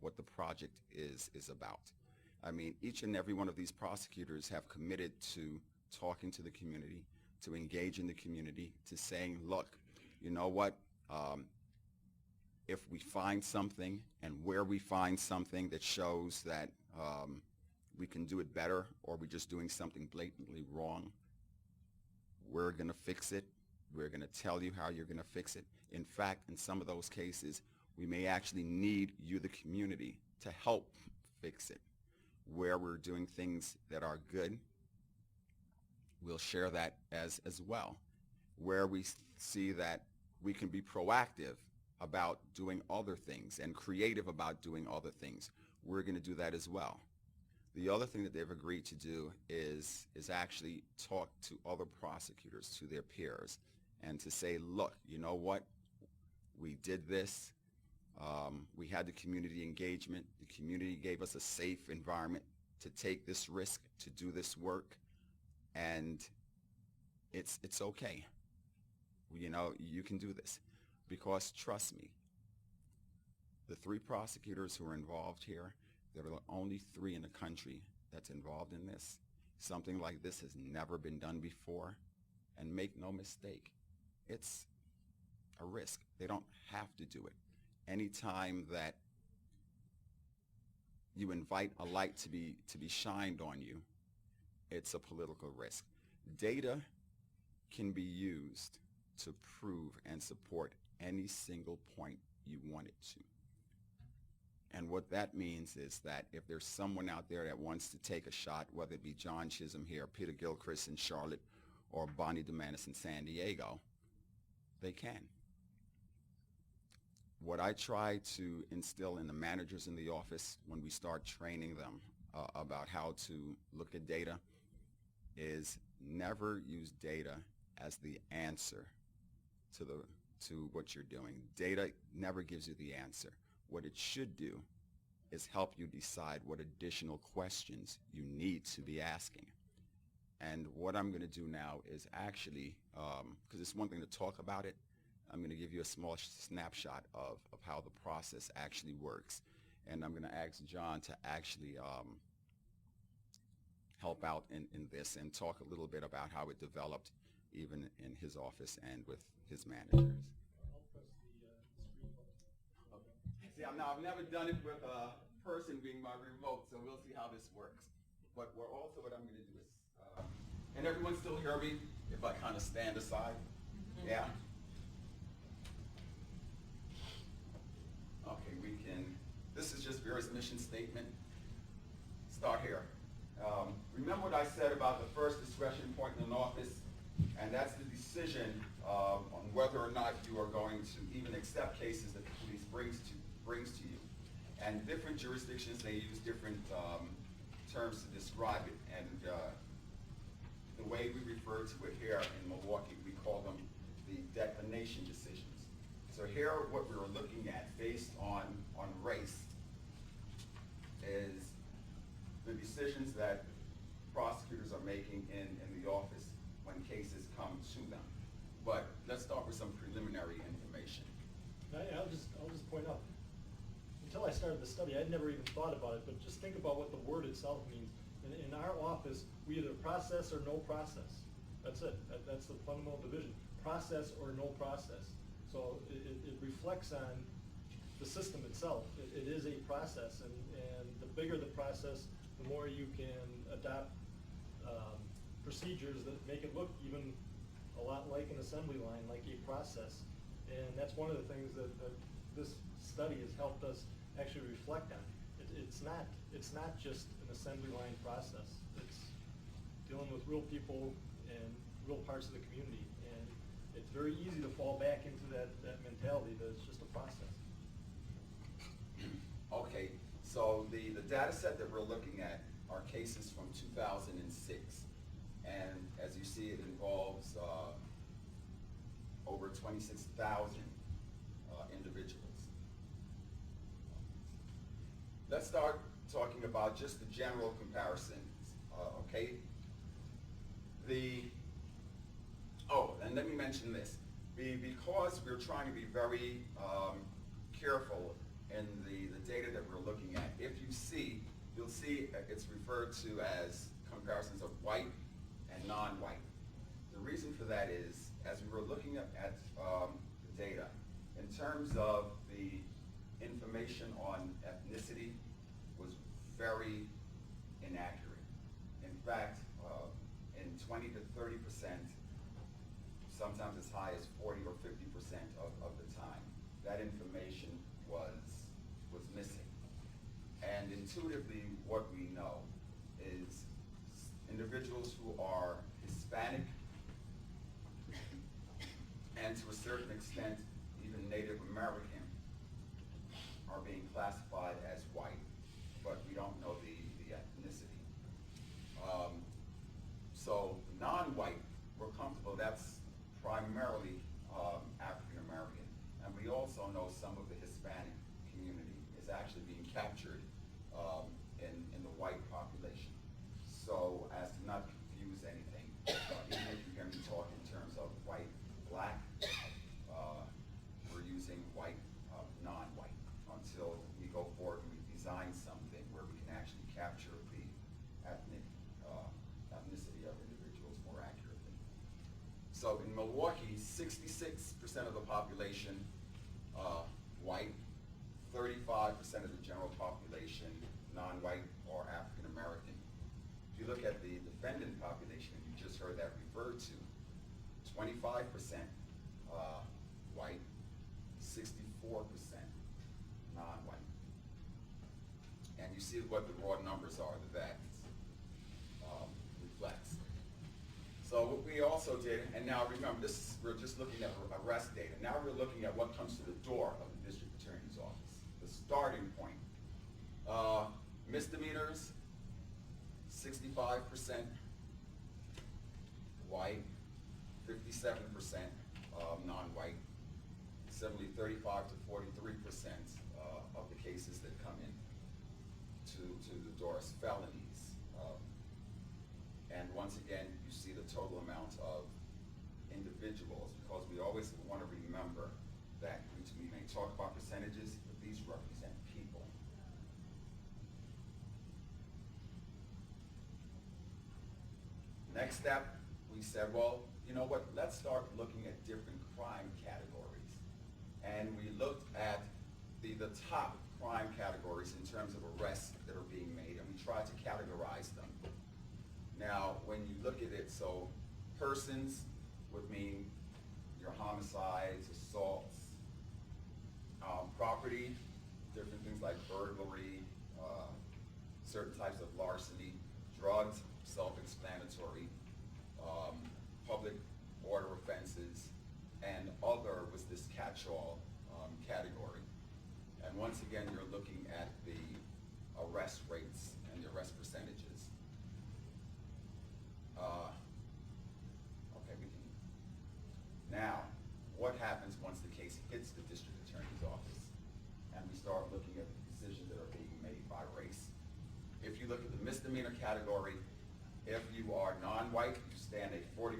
what the project is about. I mean, each and every one of these prosecutors have committed to talking to the community, to engage in the community, to saying, look, you know what, if we find something and where we find something that shows that we can do it better or we're just doing something blatantly wrong, we're going to fix it. We're going to tell you how you're going to fix it. In fact, in some of those cases, we may actually need you, the community, to help fix it. Where we're doing things that are good, we'll share that as well. Where we see that we can be proactive about doing other things and creative about doing other things, we're going to do that as well. The other thing that they've agreed to do is actually talk to other prosecutors, to their peers, and to say, look, you know what, we did this, we had the community engagement, the community gave us a safe environment to take this risk, to do this work, and it's okay. You know, you can do this. Because trust me, the 3 prosecutors who are involved here, there are only 3 in the country that's involved in this. Something like this has never been done before. And make no mistake, it's a risk. They don't have to do it. Anytime that you invite a light to be shined on you, it's a political risk. Data can be used to prove and support any single point you want it to. And what that means is that if there's someone out there that wants to take a shot, whether it be John Chisholm here, Peter Gilchrist in Charlotte, or Bonnie DeManis in San Diego, they can. What I try to instill in the managers in the office when we start training them about how to look at data is never use data as the answer to what you're doing. Data never gives you the answer. What it should do is help you decide what additional questions you need to be asking. And what I'm going to do now is actually, because it's one thing to talk about it, I'm going to give you a small snapshot of how the process actually works. And I'm going to ask John to actually help out in this and talk a little bit about how it developed even in his office and with his managers. See, I've never done it with a person being my remote, so we'll see how this works. But what I'm going to do is, can everyone still hear me if I kind of stand aside? Mm-hmm. Yeah? Okay, we can, this is just Vera's mission statement. Start here. Remember what I said about the first discretion point in an office, and that's the decision on whether or not you are going to even accept cases that the police brings to you. And different jurisdictions, they use different terms to describe it. And the way we refer to it here in Milwaukee, we call them the declination decisions. So here, what we were looking at based on race is the decisions that prosecutors are making in the office when cases come to them. But let's start with some preliminary information. I'll just point out, until I started the study, I'd never even thought about it, but just think about what the word itself means. In our office, we either process or no process. That's it. That's the fundamental division. Process or no process. So it reflects on the system itself. It is a process, and the bigger the process, the more you can adopt procedures that make it look even a lot like an assembly line, like a process. And that's one of the things that this study has helped us actually reflect on. It's not just an assembly line process. It's dealing with real people and real parts of the community. And it's very easy to fall back into that mentality that it's just a process. Okay, so the data set that we're looking at are cases from 2006. And as you see, it involves over 26,000 individuals. Let's start talking about just the general comparisons, okay? And let me mention this. Because we're trying to be very careful in the data that we're looking at, you'll see it's referred to as comparisons of white and non-white. The reason for that is, as we were looking at the data, in terms of the information on ethnicity was very inaccurate. In fact, in 20 to 30%, sometimes as high as 40 or 50% of the time, that information was missing. And intuitively, what we know is individuals who are Hispanic and to a certain extent even Native American are being classified as white, but we don't know the ethnicity. So non-white, we're comfortable, that's primarily African American. And we also know some of the Hispanic community is actually being captured in the white population. So as to not confuse anything, even if you hear me talk in terms of white, black, we're using white, non-white, until we go forward and we design something where we can actually capture the ethnicity of individuals more accurately. So in Milwaukee, 66% of the population white, 35% of the general population non-white or African American. If you look at the defendant population, you just heard that referred to, 25% white, 64% non-white. And you see what the raw numbers are that reflects. So what we also did, and now remember, we're just looking at arrest data. Now we're looking at what comes to the door of the district attorney's office, the starting point. Misdemeanors, 65% white, 57% non-white, similarly 35 to 43% of the cases that come in to the door as felonies. And once again, you see the total amount of individuals, because we always want to remember that we may talk about percentages, but these represent people. Next step, we said, well, you know what, let's start looking at different crime categories. And we looked at the top crime categories in terms of arrests that are being made, and we tried to categorize them. Now, when you look at it, so persons would mean your homicides, assaults, property, different things like burglary, certain types of larceny, drugs, self-explanatory, public order offenses, and other was this catch-all category. And once again, you're looking at the arrest rates and the arrest percentages. Now, what happens once the case hits the district attorney's office and we start looking at the decisions that are being made by race? If you look at the misdemeanor category, if you are non-white, you stand a 40%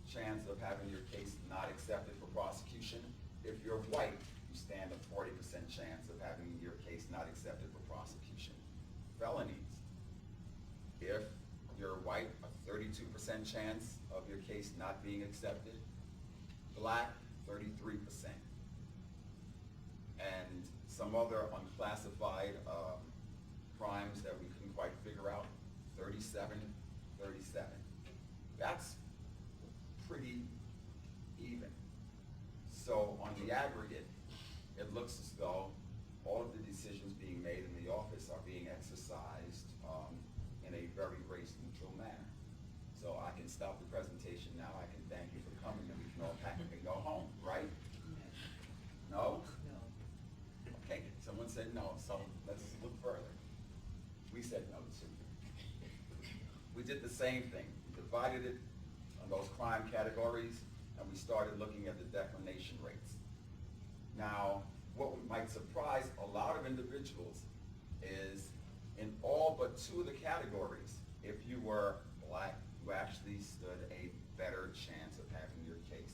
chance of having your case not accepted for prosecution. If you're white, you stand a 40% chance of having your case not accepted for prosecution. Felonies, if you're white, a 32% chance of your case not being accepted. Black, 33%. And some other unclassified crimes that we couldn't quite figure out, 37. That's pretty even. So on the aggregate, it looks as though all of the decisions being made in the office are being exercised in a very race-neutral manner. So I can stop the presentation now. I can thank you for coming, and we can all pack up and go home, right? No? No. Okay, someone said no. We said no to. We did the same thing. We divided it on those crime categories, and we started looking at the declination rates. Now, what might surprise a lot of individuals is in all but 2 of the categories, if you were black, you actually stood a better chance of having your case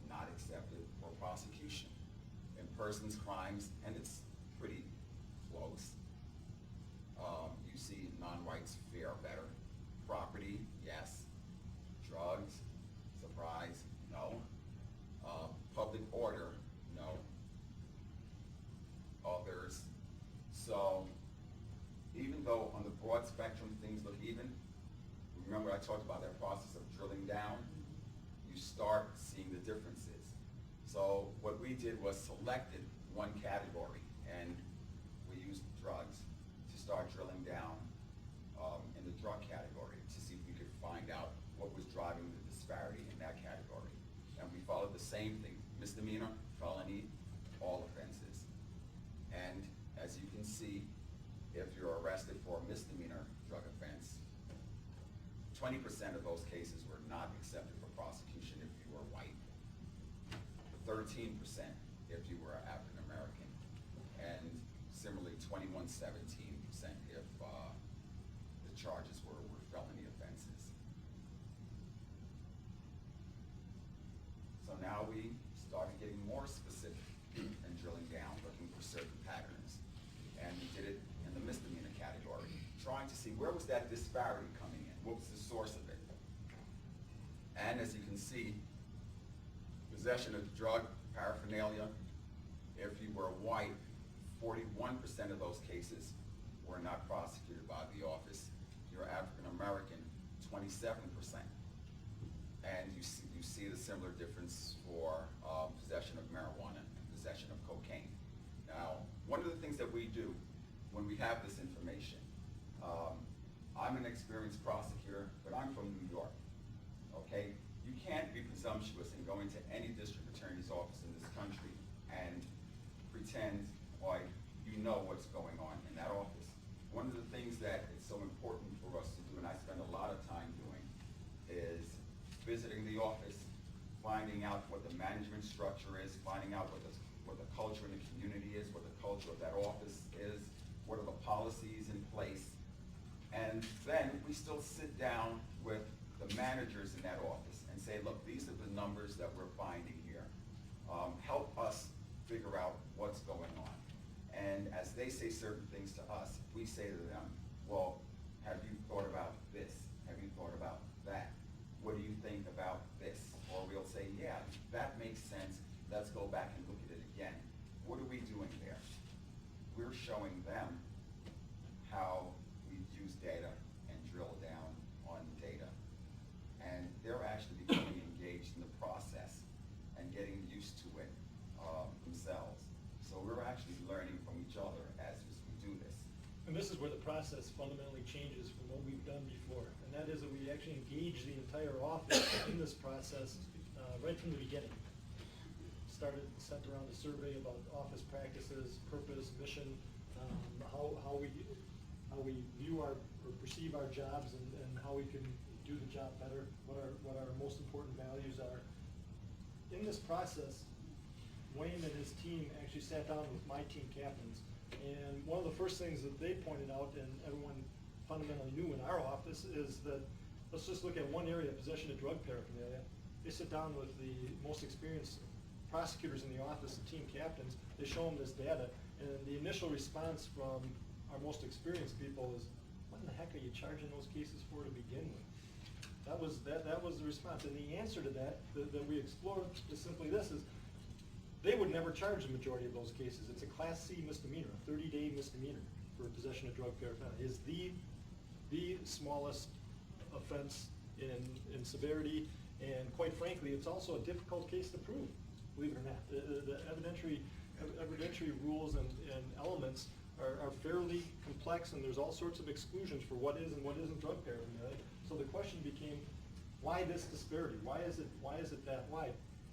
not accepted for prosecution. In persons crimes, and it's pretty close. You see non-whites fare better. Property, yes. Drugs, surprise, no. Public order, no. Others. So even though on the broad spectrum things look even, remember I talked about that process of drilling down, you start seeing the differences. So what we did was selected one category, and we used drugs to start drilling down in the drug category to see if we could find out what was driving the disparity in that category. And we followed the same thing, misdemeanor, felony, all offenses. And as you can see, if you're arrested for a misdemeanor drug offense, 20% of those cases were not accepted for prosecution if you were white, 13% if you were African American, and similarly 17% if the charges were felony offenses. So now we started getting more specific and drilling down, looking for certain patterns. And we did it in the misdemeanor category, trying to see where was that disparity coming in, what was the source of it. And as you can see, possession of drug paraphernalia, if you were white, 41% of those cases were not prosecuted by the office. If you're African American, 27%. And you see the similar difference for possession of marijuana and possession of cocaine. Now, one of the things that we do when we have this information, I'm an experienced prosecutor, but I'm from New York, okay? You can't be presumptuous in going to any district attorney's office in this country and pretend like you know what's going on in that office. One of the things that is so important for us to do, and I spend a lot of time doing, is visiting the office, finding out what the management structure is, finding out what the culture in the community is, what the culture of that office is, what are the policies in place. And then we still sit down with the managers in that office and say, look, these are the numbers that we're finding here. Help us figure out what's going on. And as they say certain things to us, we say to them, well, have you thought about this? Have you thought about that? What do you think about this? Or we'll say, yeah, that makes sense. Let's go back and look at it again. What are we doing there? We're showing them how we use data and drill down on data. And they're actually becoming engaged in the process and getting used to it themselves. So we're actually learning from each other as we do this. And this is where the process fundamentally changes from what we've done before. And that is that we actually engage the entire office in this process right from the beginning. Sent around a survey about office practices, purpose, mission, how we view or perceive our jobs, and how we can do the job better, what our most important values are. In this process, Wayne and his team actually sat down with my team captains, and one of the first things that they pointed out, and everyone fundamentally knew in our office, is that let's just look at one area, possession of drug paraphernalia. They sit down with the most experienced prosecutors in the office, the team captains, they show them this data, and the initial response from our most experienced people is, what in the heck are you charging those cases for to begin with? That was the response, and the answer to that we explored is simply this, is they would never charge the majority of those cases. It's a Class C misdemeanor, a 30-day misdemeanor for possession of drug paraphernalia. It is the smallest offense in severity, and quite frankly, it's also a difficult case to prove, believe it or not. The evidentiary rules and elements are fairly complex, and there's all sorts of exclusions for what is and what isn't drug paraphernalia. So the question became, why this disparity? Why is it that wide?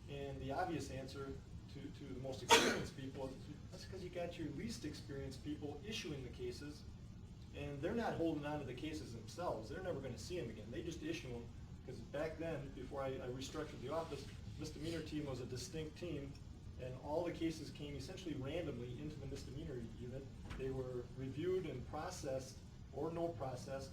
And the obvious answer to the most experienced people is that's because you got your least experienced people issuing the cases and they're not holding on to the cases themselves. They're never going to see them again. They just issue them, because back then, before I restructured the office, misdemeanor team was a distinct team, and all the cases came essentially randomly into the misdemeanor unit. They were reviewed and processed, or no processed,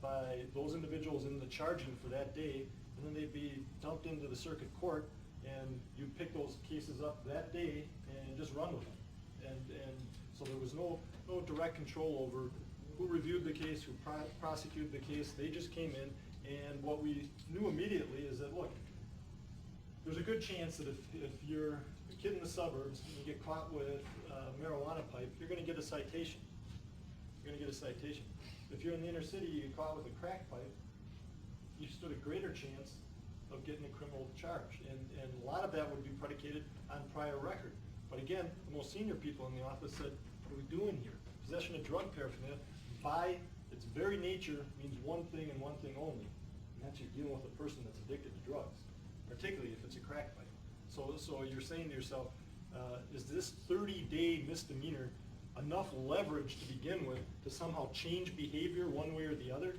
by those individuals in the charging for that day, and then they'd be dumped into the circuit court, and you'd pick those cases up that day and just run with them. And so there was no direct control over who reviewed the case, who prosecuted the case. They just came in, and what we knew immediately is that, look, there's a good chance that if you're a kid in the suburbs and you get caught with a marijuana pipe, you're going to get a citation. You're going to get a citation. If you're in the inner city, you get caught with a crack pipe, you stood a greater chance of getting a criminal charge. And a lot of that would be predicated on prior record. But again, the most senior people in the office said, what are we doing here? Possession of drug paraphernalia, by its very nature, means one thing and one thing only. And that's you're dealing with a person that's addicted to drugs, particularly if it's a crack pipe. So you're saying to yourself, is this 30-day misdemeanor enough leverage to begin with to somehow change behavior one way or the other?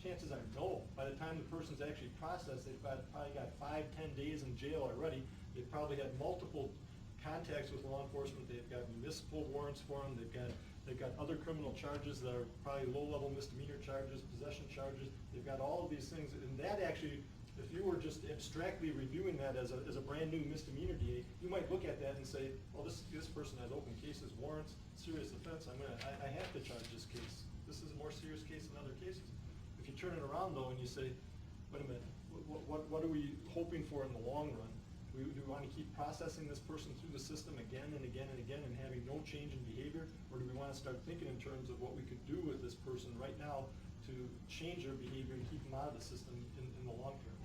Chances are no. By the time the person's actually processed, they've probably got 5-10 days in jail already. They've probably had multiple contacts with law enforcement. They've got municipal warrants for them. They've got other criminal charges that are probably low-level misdemeanor charges, possession charges. They've got all of these things, and that actually, if you were just abstractly reviewing that as a brand new misdemeanor DA, you might look at that and say, well, this person has open cases, warrants, serious offense. I have to charge this case. This is a more serious case than other cases. If you turn it around though and you say, wait a minute, what are we hoping for in the long run? Do we want to keep processing this person through the system again and again and again and having no change in behavior? Or do we want to start thinking in terms of what we could do with this person right now to change their behavior and keep them out of the system in the long term?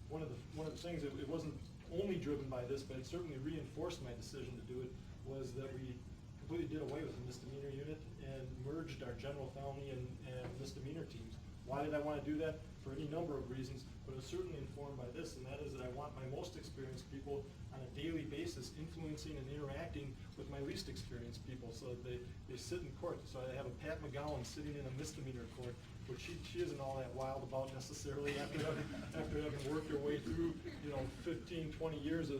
One of the things, it wasn't only driven by this, but it certainly reinforced my decision to do it, was that we completely did away with the misdemeanor unit and merged our general felony and misdemeanor teams. Why did I want to do that? For any number of reasons, but it was certainly informed by this, and that is that I want my most experienced people on a daily basis influencing and interacting with my least experienced people, so that they sit in court. So I have a Pat McGowan sitting in a misdemeanor court, which she isn't all that wild about necessarily after having worked her way through 15, 20 years of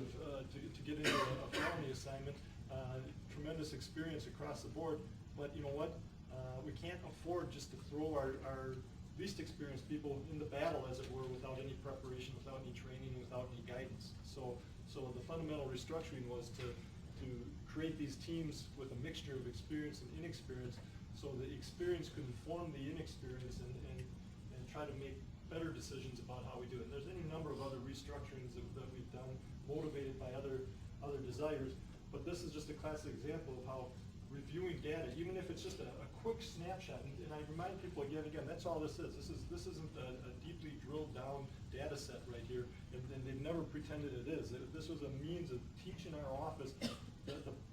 to get into a felony assignment. Tremendous experience across the board, but you know what? We can't afford just to throw our least experienced people in the battle, as it were, without any preparation, without any training, without any guidance. So the fundamental restructuring was to create these teams with a mixture of experience and inexperience, so the experience could inform the inexperience and try to make better decisions about how we do it. And there's any number of other restructurings that we've done, motivated by other desires, but this is just a classic example of how reviewing data, even if it's just a quick snapshot, and I remind people again, that's all this is. This isn't a deeply drilled down data set right here, and they've never pretended it is. This was a means of teaching our office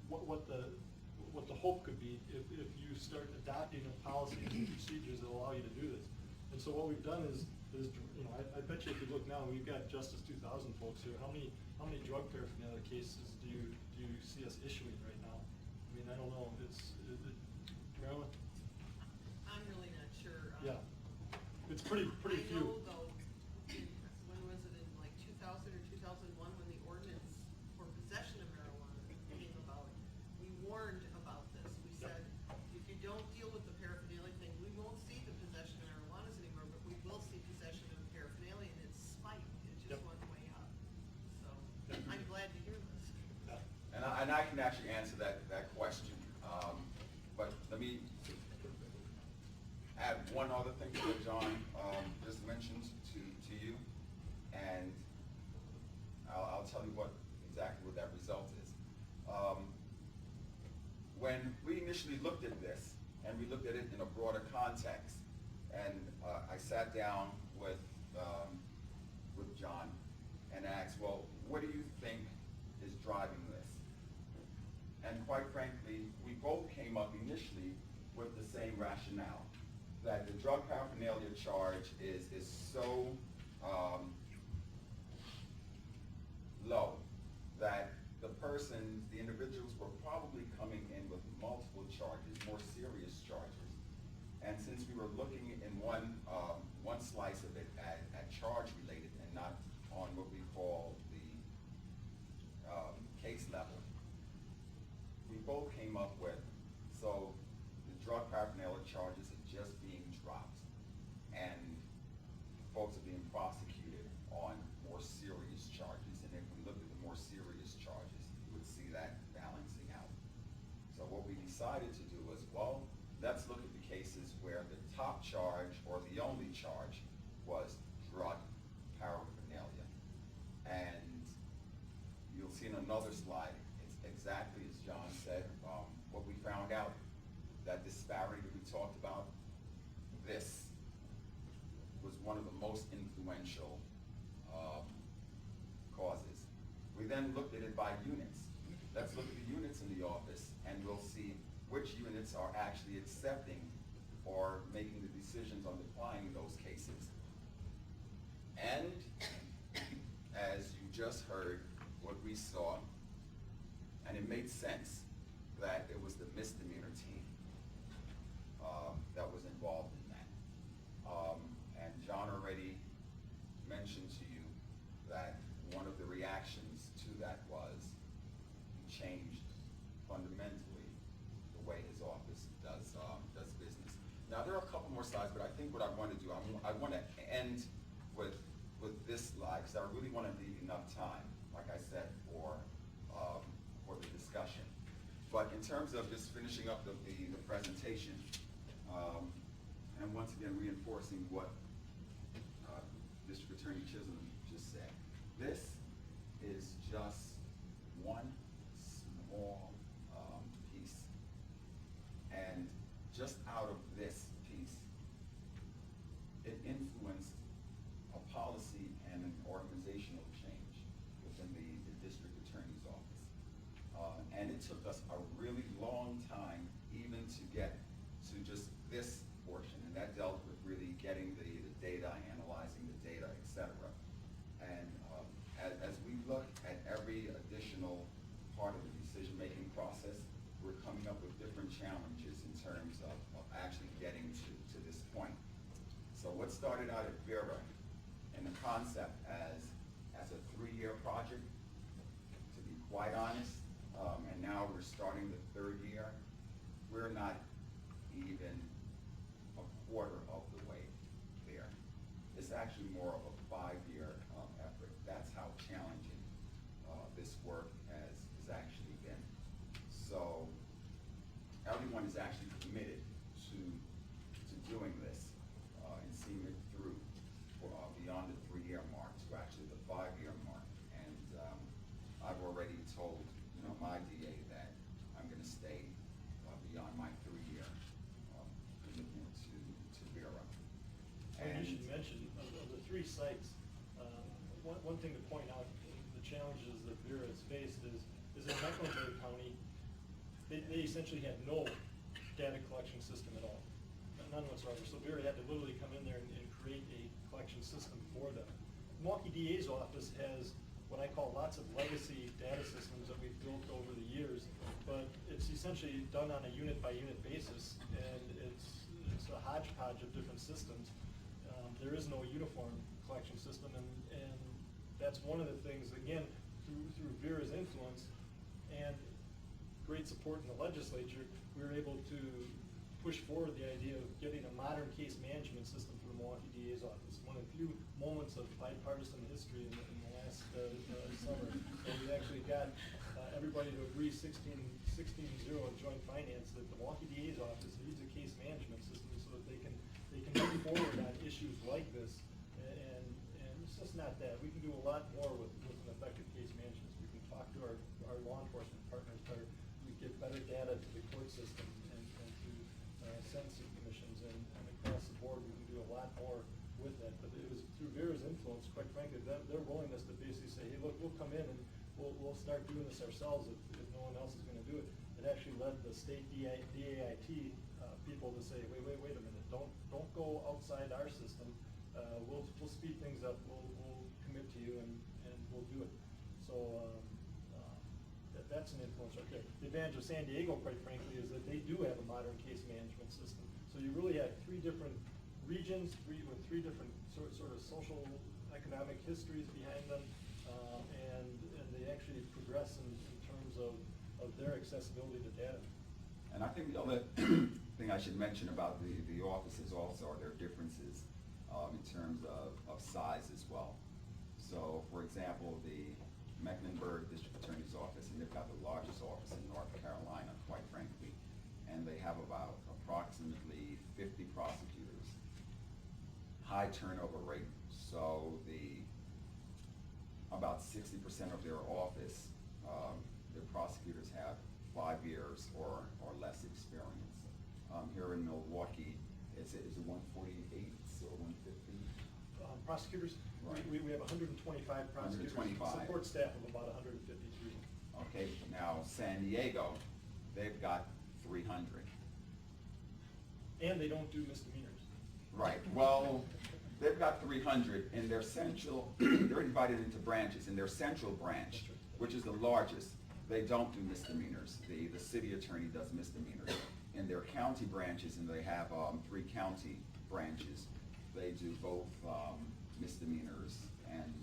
what the hope could be if you start adopting a policy and procedures that allow you to do this. And so what we've done is I bet you if you look now, we've got Justice 2000 folks here. How many drug paraphernalia cases do you see us issuing right now? I mean, I don't know. Marilyn? I'm really not sure. Yeah. It's pretty I few. know though, when was it, in like 2000 or 2001, when the ordinance for possession of marijuana came about, we warned about this. We said, if you don't deal with the paraphernalia thing, we won't see the possession of marijuanas anymore, but we will see possession of paraphernalia, and it's spiked. It just went way up. So I'm glad to hear this. And I can actually answer that question. But let me add one other thing that John just mentioned to you, and I'll tell you exactly what that result is. When we initially looked at this, and we looked at it in a broader context, and I sat down with John and asked, well, what do you think is driving this? And quite frankly, we both came up initially with the same rationale, that the drug paraphernalia charge is so low that the individuals were probably coming in with multiple charges, more serious charges, decided to do was, well, let's look at the cases where the top charge or the only charge was drug paraphernalia. And you'll see in another slide, it's exactly as John said, what we found out, that disparity that we talked about, this was one of the most influential causes. We then looked at it by units. Let's look at the units in the office, and we'll see which units are actually accepting or making the decisions on declining those cases. And as you just heard, what we saw, and it made sense that it was the misdemeanor team that was involved in that. And John already mentioned to you that one of the reactions to that was he changed fundamentally the way his office does business. Now there are a couple more slides, but I think what I want to do, I want to end with this slide because I really want to leave enough time, like I said, for the discussion. But in terms of just finishing up the presentation, and once again reinforcing what District Attorney Chisholm just said, this is just one small piece. And just out of this piece, it influenced a policy and an organizational change within the District Attorney's office. And it took us a really long time even to get to just this portion, and that dealt with really getting the data, analyzing the data, et cetera. And as we look at every additional part of the decision-making process, we're coming up with different challenges in terms of actually getting to this point. So what started out at Vera and the concept as a 3-year project, to be quite honest, and now we're starting the 3rd year, we're not even a quarter of the way there. It's actually more of a 5-year effort. That's how challenging this work has actually been. So everyone is actually committed to doing this and seeing it through beyond the 3-year mark to actually the 5-year mark. And I've already told my DA that I'm going to stay beyond my 3-year commitment to Vera. And you should mention, of the 3 sites, one thing to point out, the challenges that Vera has faced is in Mecklenburg County, they essentially had no data collection system at all, none whatsoever. So Vera had to literally come in there and create a collection system for them. Milwaukee DA's office has what I call lots of legacy data systems that we've built over the years, but it's essentially done on a unit-by-unit basis, and it's a hodgepodge of different systems. There is no uniform collection system, and that's one of the things, again, through Vera's influence and great support in the legislature, we were able to push forward the idea of getting a modern case management system for the Milwaukee DA's office. One of the few moments of bipartisan history in the last summer, and we actually got everybody to agree 16-0 in joint finance that the Milwaukee DA's office needs a case management system so that they can move forward on issues like this. And it's just not that. We can do a lot more with an effective case management. We can talk to our law enforcement partners better. We get better data to the court system and to sentencing commissions, and across the board we can do a lot more with that. But it was through Vera's influence, quite frankly, their willingness to basically say, hey, look, we'll come in and we'll start doing this ourselves if no one else is going to do it. It actually led the state DAIT people to say, wait a minute, don't go outside our system. We'll speed things up. We'll commit to you, and we'll do it. So that's an influence right there. The advantage of San Diego, quite frankly, is that they do have a modern case management system. So you really have 3 different regions, with 3 different sort of social, economic histories behind them, and they actually progress in terms of their accessibility to data. And I think the other thing I should mention about the offices also are their differences in terms of size as well. So, for example, the Mecklenburg District Attorney's Office, and they've got the largest office in North Carolina, quite frankly, and they have about approximately 50 prosecutors. High turnover rate, so about 60% of their office, their prosecutors have 5 years or less experience. Here in Milwaukee, is it 148 or 150? Prosecutors, Right. we have 125 prosecutors. 125. Support staff of about 153. Okay, now San Diego, they've got 300. And they don't do misdemeanors. Right, well, they've got 300 in their central, they're divided into branches. In their central branch, which is the largest, they don't do misdemeanors. The city attorney does misdemeanors. In their county branches, and they have 3 county branches, they do both misdemeanors and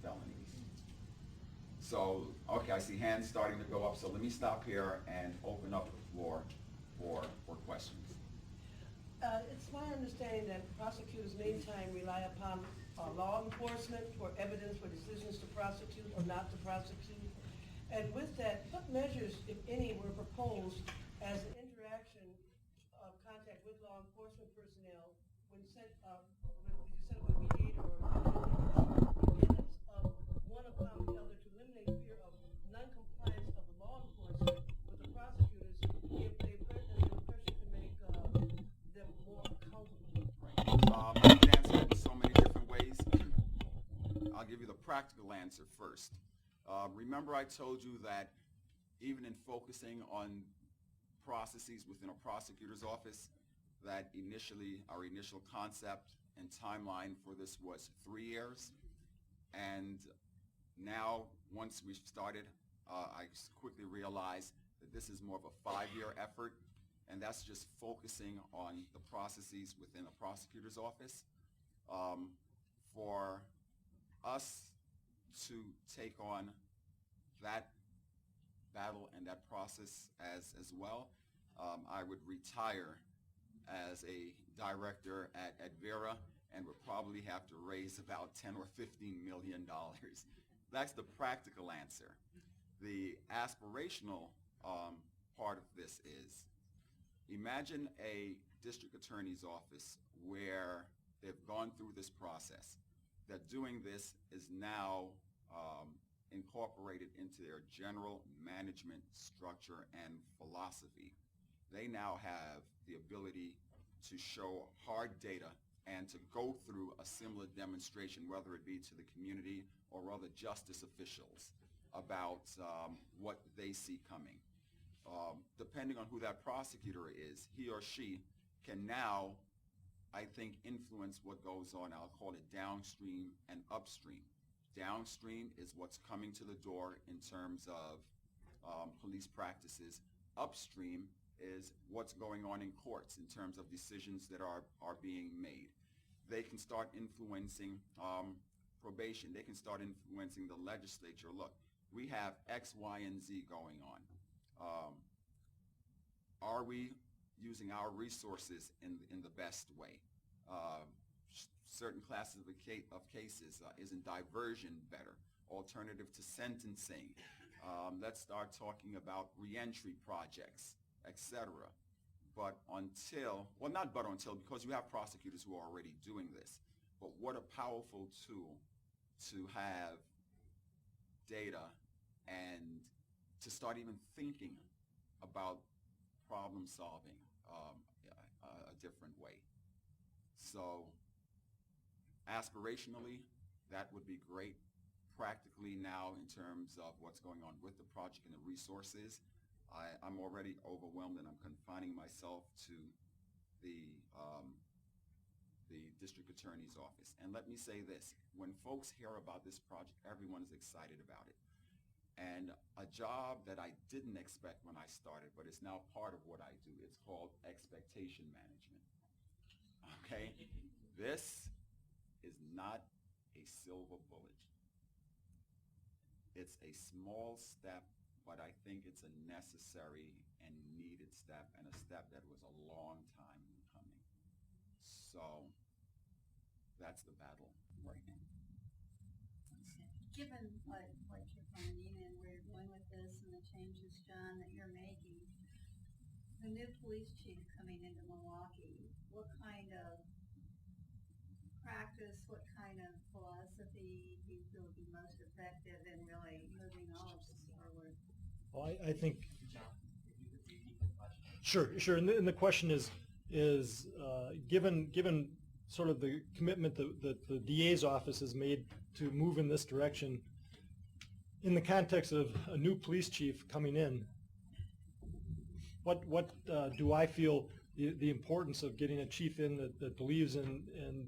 felonies. So, okay, I see hands starting to go up, so let me stop here and open up the floor for questions. It's my understanding that prosecutors meantime rely upon law enforcement for evidence for decisions to prosecute or not to prosecute. And with that, what measures, if any, were proposed as an interaction of contact with law enforcement personnel when set up a mediator or dependence of one upon the other to eliminate fear of non-compliance of the law enforcement with the prosecutors if they there's pressure to make them more accountable? I can answer it in so many different ways. I'll give you the practical answer first. Remember I told you that even in focusing on processes within a prosecutor's office, that initially our initial concept and timeline for this was 3 years. And now, once we started, I quickly realized that this is more of a 5-year effort, and that's just focusing on the processes within a prosecutor's office. For us to take on that battle and that process as well, I would retire as a director at Vera and would probably have to raise about $10 or $15 million. That's the practical answer. The aspirational part of this is, imagine a district attorney's office where they've gone through this process, that doing this is now incorporated into their general management structure and philosophy. They now have the ability to show hard data and to go through a similar demonstration, whether it be to the community or other justice officials, about what they see coming. Depending on who that prosecutor is, he or she can now, I think, influence what goes on. I'll call it downstream and upstream. Downstream is what's coming to the door in terms of police practices. Upstream is what's going on in courts in terms of decisions that are being made. They can start influencing probation. They can start influencing the legislature. Look, we have X, Y, and Z going on. Are we using our resources in the best way? Certain classes of cases, isn't diversion better? Alternative to sentencing. Let's start talking about reentry projects, etc. But until, well, not but until, because you have prosecutors who are already doing this. But what a powerful tool to have data and to start even thinking about problem solving a different way. So aspirationally, that would be great. Practically now, in terms of what's going on with the project and the resources, I'm already overwhelmed, and I'm confining myself to the district attorney's office. And let me say this, when folks hear about this project, everyone is excited about it. And a job that I didn't expect when I started, but it's now part of what I do, it's called expectation management. Okay? This is not a silver bullet. It's a small step, but I think it's a necessary and needed step, and a step that was a long time coming. So that's the battle right now. Given what you're finding and where you're going with this and the changes, John, that you're making, a new police chief coming into Milwaukee, what kind of practice, what kind of philosophy do you feel would be most effective in really moving all of this forward? Well, I think. Sure. And the question is given sort of the commitment that the DA's office has made to move in this direction, in the context of a new police chief coming in, what do I feel the importance of getting a chief in that believes in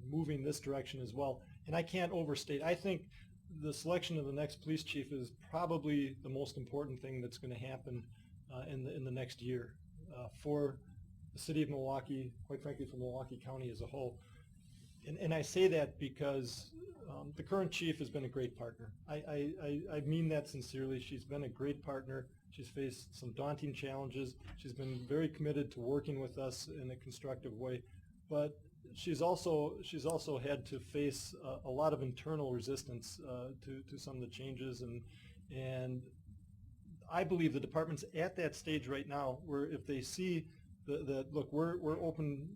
moving this direction as well? And I can't overstate. I think the selection of the next police chief is probably the most important thing that's going to happen in the next year for the city of Milwaukee, quite frankly for Milwaukee County as a whole. And I say that because the current chief has been a great partner. I mean that sincerely. She's been a great partner. She's faced some daunting challenges. She's been very committed to working with us in a constructive way. But she's also had to face a lot of internal resistance to some of the changes. And I believe the department's at that stage right now where if they see that look, we're open.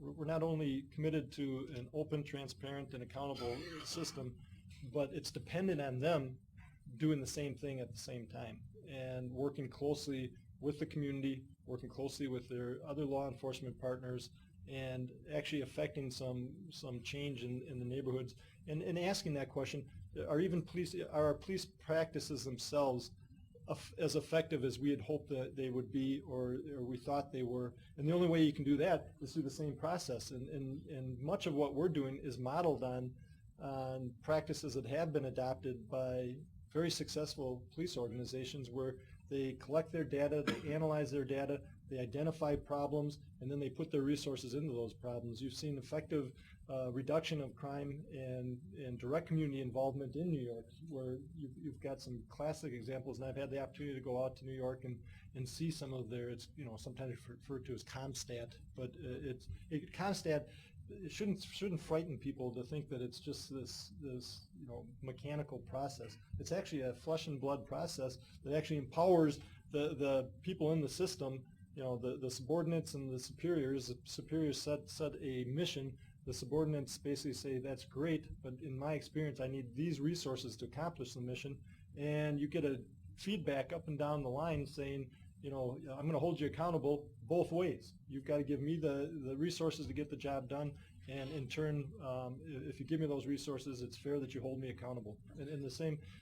We're not only committed to an open, transparent, and accountable system, but it's dependent on them doing the same thing at the same time and working closely with the community, working closely with their other law enforcement partners, and actually affecting some change in the neighborhoods. And asking that question, are our police practices themselves as effective as we had hoped that they would be or we thought they were? And the only way you can do that is through the same process. And much of what we're doing is modeled on practices that have been adopted by very successful police organizations where they collect their data, they analyze their data, they identify problems, and then they put their resources into those problems. You've seen effective reduction of crime and direct community involvement in New York, where you've got some classic examples, and I've had the opportunity to go out to New York and see some of their, it's sometimes referred to as ComStat, but ComStat, it shouldn't frighten people to think that it's just this mechanical process. It's actually a flesh and blood process that actually empowers the people in the system, the subordinates and the superiors. The superiors set a mission. The subordinates basically say, that's great, but in my experience, I need these resources to accomplish the mission. And you get a feedback up and down the line saying, I'm going to hold you accountable both ways. You've got to give me the resources to get the job done, and in turn, if you give me those resources, it's fair that you hold me accountable. And the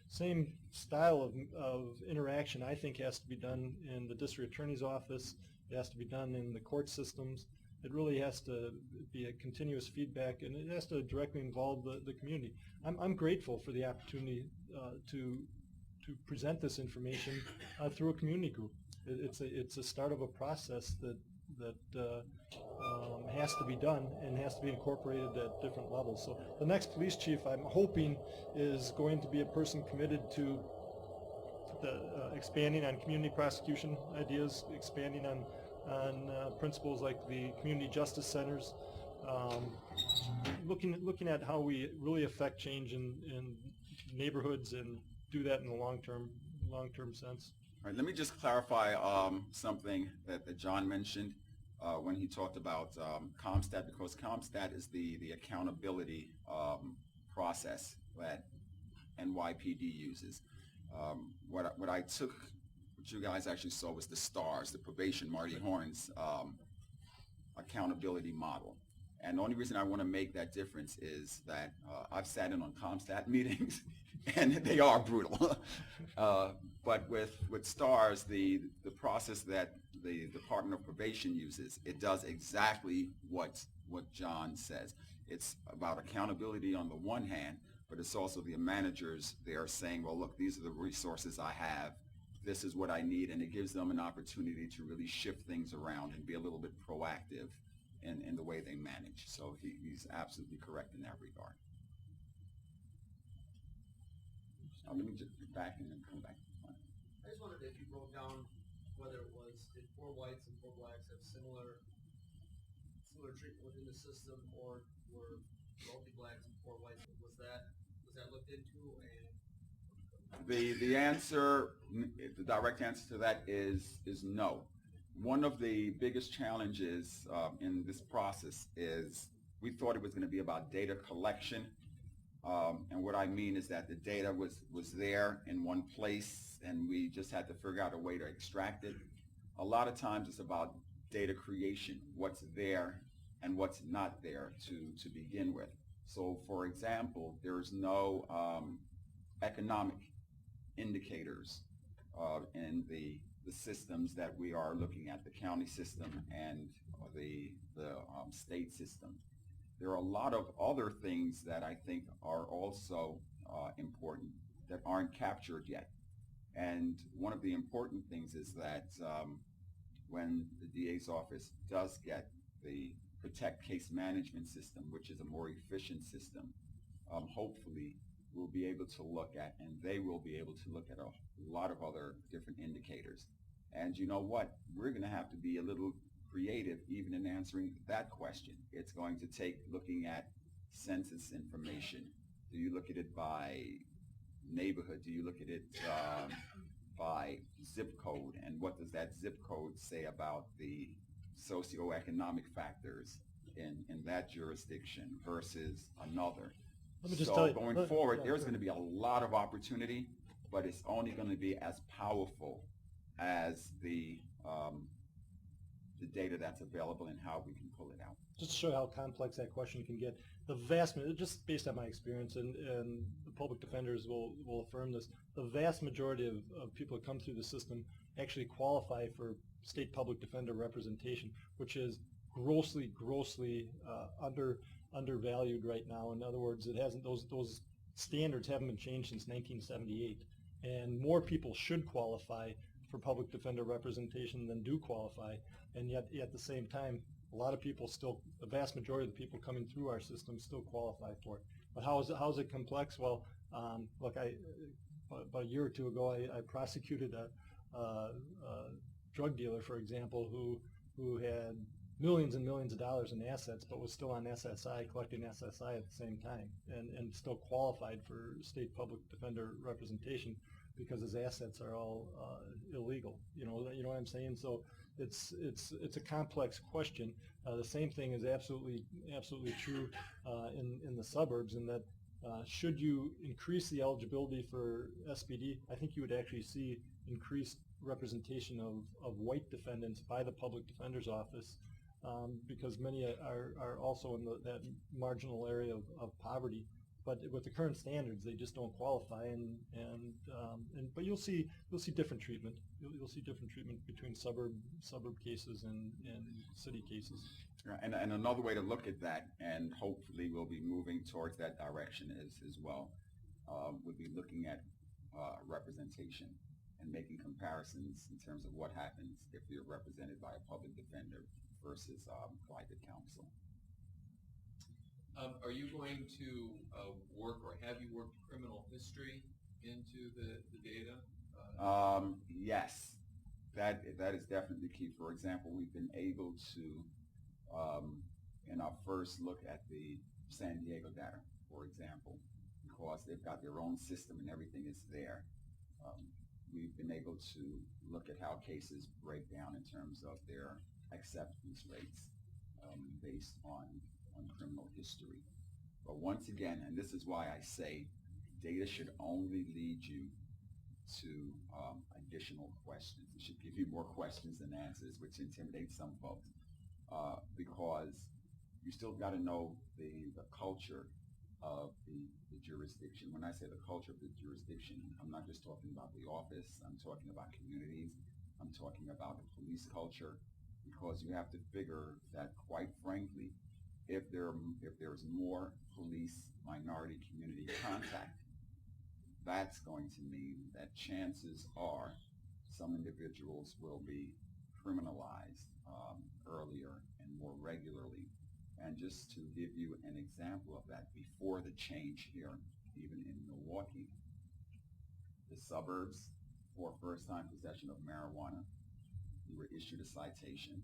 same style of interaction, I think, has to be done in the district attorney's office. It has to be done in the court systems. It really has to be a continuous feedback, and it has to directly involve the community. I'm grateful for the opportunity to present this information through a community group. It's a start of a process that has to be done and has to be incorporated at different levels. So the next police chief, I'm hoping, is going to be a person committed to expanding on community prosecution ideas, expanding on principles like the community justice centers, looking at how we really affect change in neighborhoods and do that in the long-term sense. All right, let me just clarify something that John mentioned when he talked about ComStat, because ComStat is the accountability process that NYPD uses. What you guys actually saw was the STARS, the probation, Marty Horn's accountability model. And the only reason I want to make that difference is that I've sat in on ComStat meetings, and they are brutal. But with STARS, the process that the Department of Probation uses, it does exactly what John says. It's about accountability on the one hand, but it's also the managers. They are saying, well, look, these are the resources I have. This is what I need, and it gives them an opportunity to really shift things around and be a little bit proactive in the way they manage. So he's absolutely correct in that regard. Let me just get back and then come back. I just wondered if you broke down whether it was, did poor whites and poor blacks have similar treatment within the system, or were wealthy blacks and poor whites, was that looked into? And The answer, the direct answer to that is no. One of the biggest challenges in this process is we thought it was going to be about data collection. And what I mean is that the data was there in one place and we just had to figure out a way to extract it. A lot of times it's about data creation, what's there and what's not there to begin with. So for example, there's no economic indicators in the systems that we are looking at, the county system and the state system. There are a lot of other things that I think are also important that aren't captured yet. And one of the important things is that when the DA's office does get the Protect Case Management System, which is a more efficient system, hopefully we'll be able to look at, and they will be able to look at a lot of other different indicators. And you know what? We're going to have to be a little creative even in answering that question. It's going to take looking at census information. Do you look at it by neighborhood? Do you look at it by zip code? And what does that zip code say about the socioeconomic factors in that jurisdiction versus another? Let me just tell you, going forward, there's going to be a lot of opportunity, but it's only going to be as powerful as the data that's available and how we can pull it out. Just to show how complex that question can get, the vast, just based on my experience, and the public defenders will affirm this, the vast majority of people that come through the system actually qualify for state public defender representation, which is grossly undervalued right now. In other words, it hasn't, those standards haven't been changed since 1978, and more people should qualify for public defender representation than do qualify, and yet at the same time, a lot of people still, the vast majority of the people coming through our system still qualify for it. But how is it complex? Well, look, about a year or two ago, I prosecuted a drug dealer, for example, who had millions and millions of dollars in assets, but was still on SSI, collecting SSI at the same time, and still qualified for state public defender representation because his assets are all illegal. You know what I'm saying? So it's a complex question. The same thing is absolutely true in the suburbs, in that should you increase the eligibility for SPD, I think you would actually see increased representation of white defendants by the public defender's office, because many are also in that marginal area of poverty. But with the current standards, they just don't qualify, but you'll see different treatment. You'll see different treatment between suburb cases and city cases. And another way to look at that, and hopefully we'll be moving towards that direction as well, would be looking at representation and making comparisons in terms of what happens if you're represented by a public defender versus private counsel. Are you going to work, or have you worked criminal history into the data? Yes, that is definitely key. For example, we've been able to, in our first look at the San Diego data, for example, because they've got their own system and everything is there, we've been able to look at how cases break down in terms of their acceptance rates based on criminal history. But once again, and this is why I say data should only lead you to additional questions. It should give you more questions than answers, which intimidates some folks, because you still got to know the culture of the jurisdiction. When I say the culture of the jurisdiction, I'm not just talking about the office, I'm talking about communities, I'm talking about the police culture, because you have to figure that, quite frankly, if there's more police minority community contact, that's going to mean that chances are some individuals will be criminalized earlier and more regularly. And just to give you an example of that, before the change here, even in Milwaukee, the suburbs, for first-time possession of marijuana, you were issued a citation.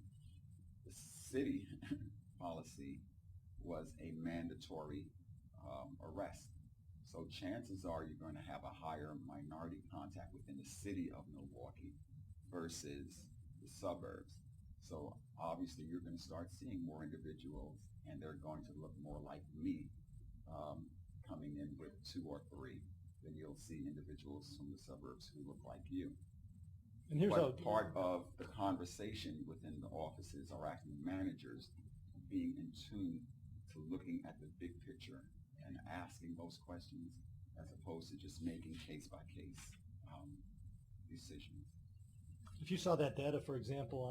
The city policy was a mandatory arrest. So chances are you're going to have a higher minority contact within the city of Milwaukee versus the suburbs. So obviously you're going to start seeing more individuals, and they're going to look more like me, coming in with 2 or 3 than you'll see individuals from the suburbs who look like you. And here's But part of the conversation within the offices are actually managers being in tune to looking at the big picture and asking those questions, as opposed to just making case-by-case decisions. If you saw that data, for example,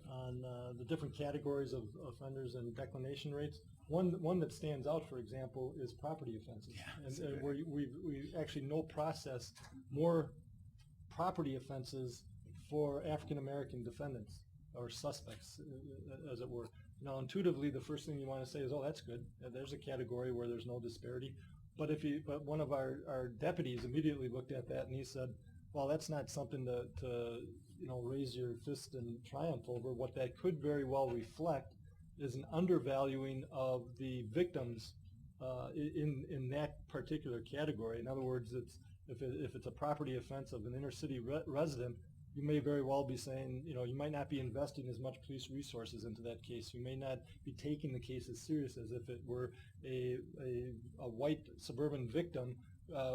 on the different categories of offenders and declination rates, one that stands out, for example, is property offenses. Yeah, and where we actually know process more property offenses for African American defendants or suspects, as it were. Now, intuitively, the first thing you want to say is, "Oh, that's good. There's a category where there's no disparity." But but one of our deputies immediately looked at that and he said, "Well, that's not something to raise your fist and triumph over. What that could very well reflect is an undervaluing of the victims in that particular category." In other words, if it's a property offense of an inner city resident, you may very well be saying, you might not be investing as much police resources into that case. You may not be taking the case as serious as if it were a white suburban victim,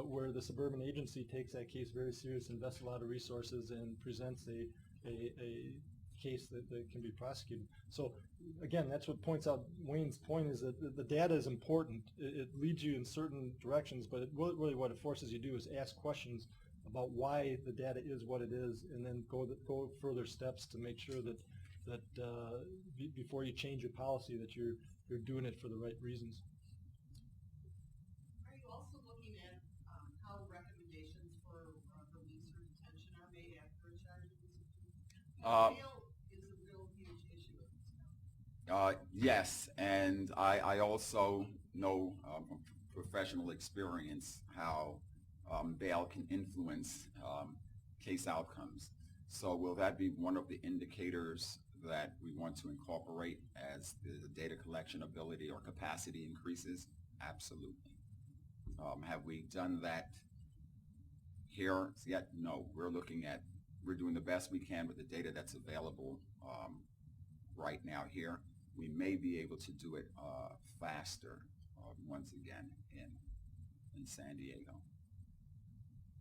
where the suburban agency takes that case very serious, invests a lot of resources, and presents a case that can be prosecuted. So again, that's what points out Wayne's point, is that the data is important. It leads you in certain directions, but really what it forces you to do is ask questions about why the data is what it is, and then go further steps to make sure that before you change your policy, that you're doing it for the right reasons. Are you also looking at how recommendations for release or detention are made after a charge is issued? Bail is a real huge issue at this time. Yes, and I also know from professional experience how bail can influence case outcomes. So will that be one of the indicators that we want to incorporate as the data collection ability or capacity increases? Absolutely. Have we done that here yet? No. We're doing the best we can with the data that's available right now here. We may be able to do it faster once again in San Diego.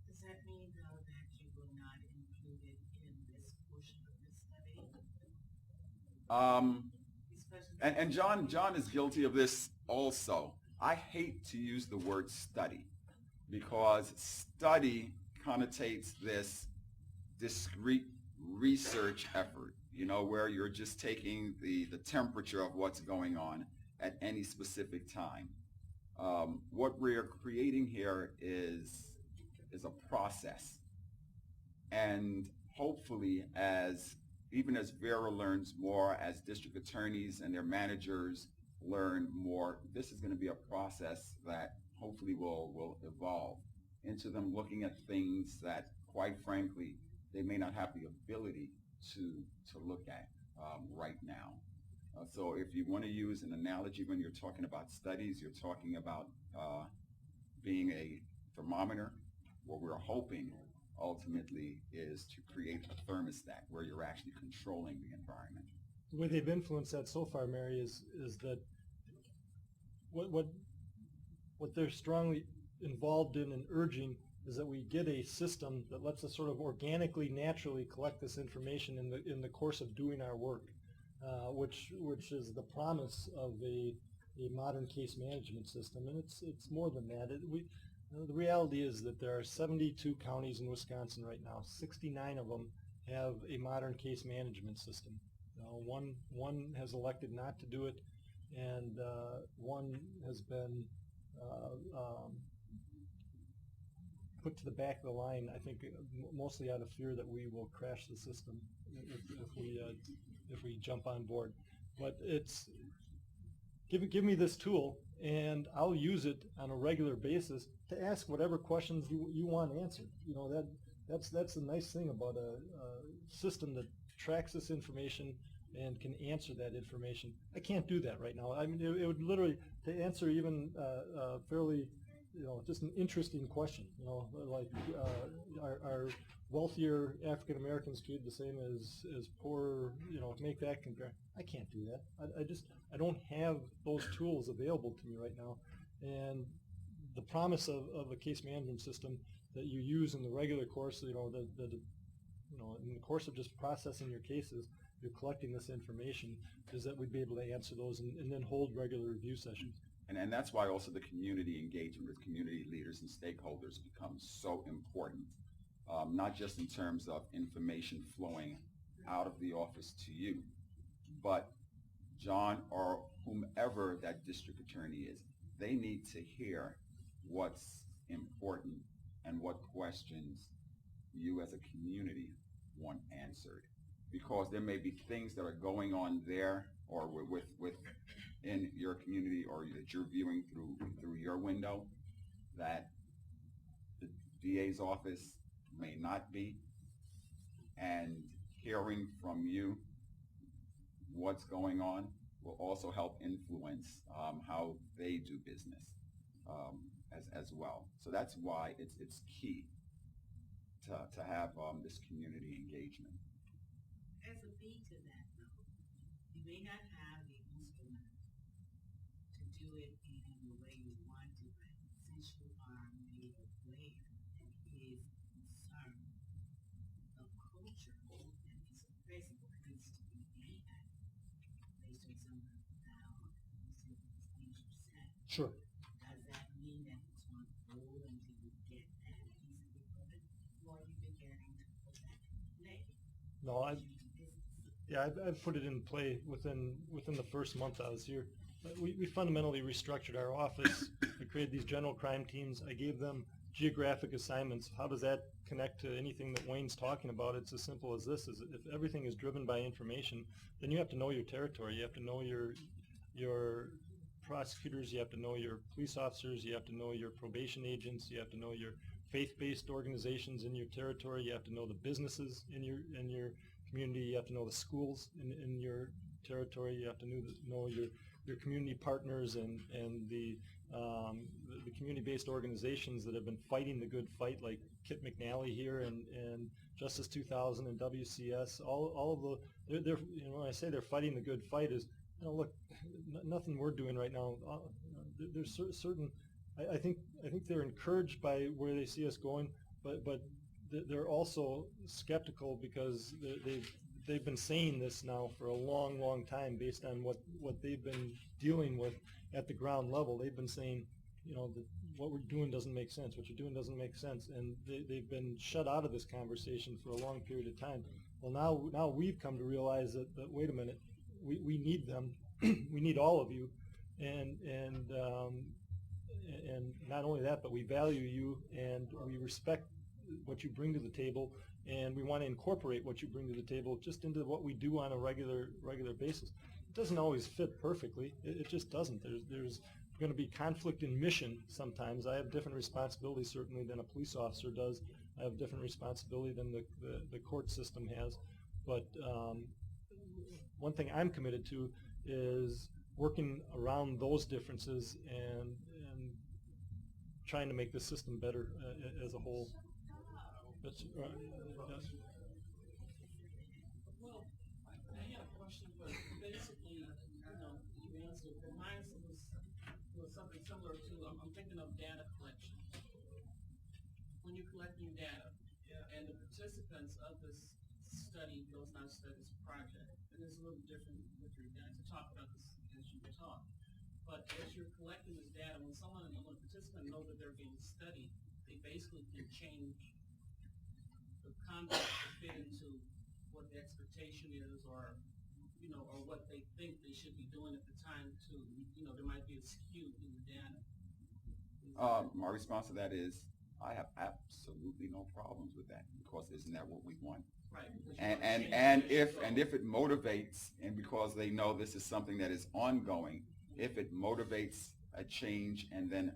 Does that mean, though, that you will not include it in this portion of the study? And John is guilty of this also. I hate to use the word study, because study connotates this discrete research effort, where you're just taking the temperature of what's going on at any specific time. What we're creating here is a process, and hopefully even as Vera learns more, as district attorneys and their managers learn more, this is going to be a process that hopefully will evolve into them looking at things that, quite frankly, they may not have the ability to look at right now. So if you want to use an analogy when you're talking about studies, you're talking about being a thermometer. What we're hoping ultimately is to create a thermostat where you're actually controlling the environment. The way they've influenced that so far, Mary, is that what they're strongly involved in and urging is that we get a system that lets us sort of organically, naturally collect this information in the course of doing our work, which is the promise of a modern case management system. And it's more than that. The reality is that there are 72 counties in Wisconsin right now. 69 of them have a modern case management system. One has elected not to do it, and one has been put to the back of the line, I think, mostly out of fear that we will crash the system if we jump on board. But it's give me this tool, and I'll use it on a regular basis to ask whatever questions you want answered. That's the nice thing about a system that tracks this information and can answer that information. I can't do that right now. I mean, it would literally, to answer even fairly just an interesting question. Like are wealthier African Americans treated the same as poor? Make that compare. I can't do that. I don't have those tools available to me right now. And the promise of a case management system that you use in the regular course, in the course of just processing your cases, you're collecting this information, is that we'd be able to answer those and then hold regular review sessions. And that's why also the community engagement with community leaders and stakeholders becomes so important, not just in terms of information flowing out of the office to you, but John or whomever that district attorney is, they need to hear what's important and what questions you as a community want answered. Because there may be things that are going on there or within your community or that you're viewing through your window that the DA's office may not be, and hearing from you what's going on will also help influence how they do business as well. So that's why it's key to have this community engagement. As a B to that, though, you may not have the instrument to do it in the way you want to, but since you are made aware and is concerned, the culture and its present needs to be made based on some of the things you said. Sure. Does that mean that it's on hold until you get that piece of equipment, or are you beginning to put that in play? No, I've put it in play within the first month I was here. We fundamentally restructured our office. I created these general crime teams. I gave them geographic assignments. How does that connect to anything that Wayne's talking about? It's as simple as this: is if everything is driven by information, then you have to know your territory. You have to know your prosecutors. You have to know your police officers. You have to know your probation agents. You have to know your faith-based organizations in your territory. You have to know the businesses in your community. You have to know the schools in your territory. You have to know your community partners and the community-based organizations that have been fighting the good fight, like Kit McNally here and Justice 2000 and WCS. All of they're when I say they're fighting the good fight is, look, nothing we're doing right now. There's certain. I think they're encouraged by where they see us going, but they're also skeptical because they've been saying this now for a long time based on what they've been dealing with at the ground level. They've been saying, what we're doing doesn't make sense. What you're doing doesn't make sense, and they've been shut out of this conversation for a long period of time. Well, now we've come to realize that wait a minute, we need them. We need all of you, and not only that, but we value you and we respect what you bring to the table, and we want to incorporate what you bring to the table just into what we do on a regular basis. It doesn't always fit perfectly. It just doesn't. There's going to be conflict in mission sometimes. I have different responsibilities certainly than a police officer does. I have different responsibility than the court system has. But one thing I'm committed to is working around those differences and trying to make the system better as a whole. That's, Well, I had a question, but basically, you answered. Mine was something similar to, I'm thinking of data collection. When you're collecting data, and the participants of this study, those not studies project, and it's a little different with your data to talk about this as you talk. But as you're collecting this data, when a participant knows that they're being studied, they basically can change the conduct to fit into what the expectation is, or what they think they should be doing at the time. There might be a skew in the data. My response to that is, I have absolutely no problems with that, because isn't that what we want? Right. And if it motivates, and because they know this is something that is ongoing, if it motivates a change and then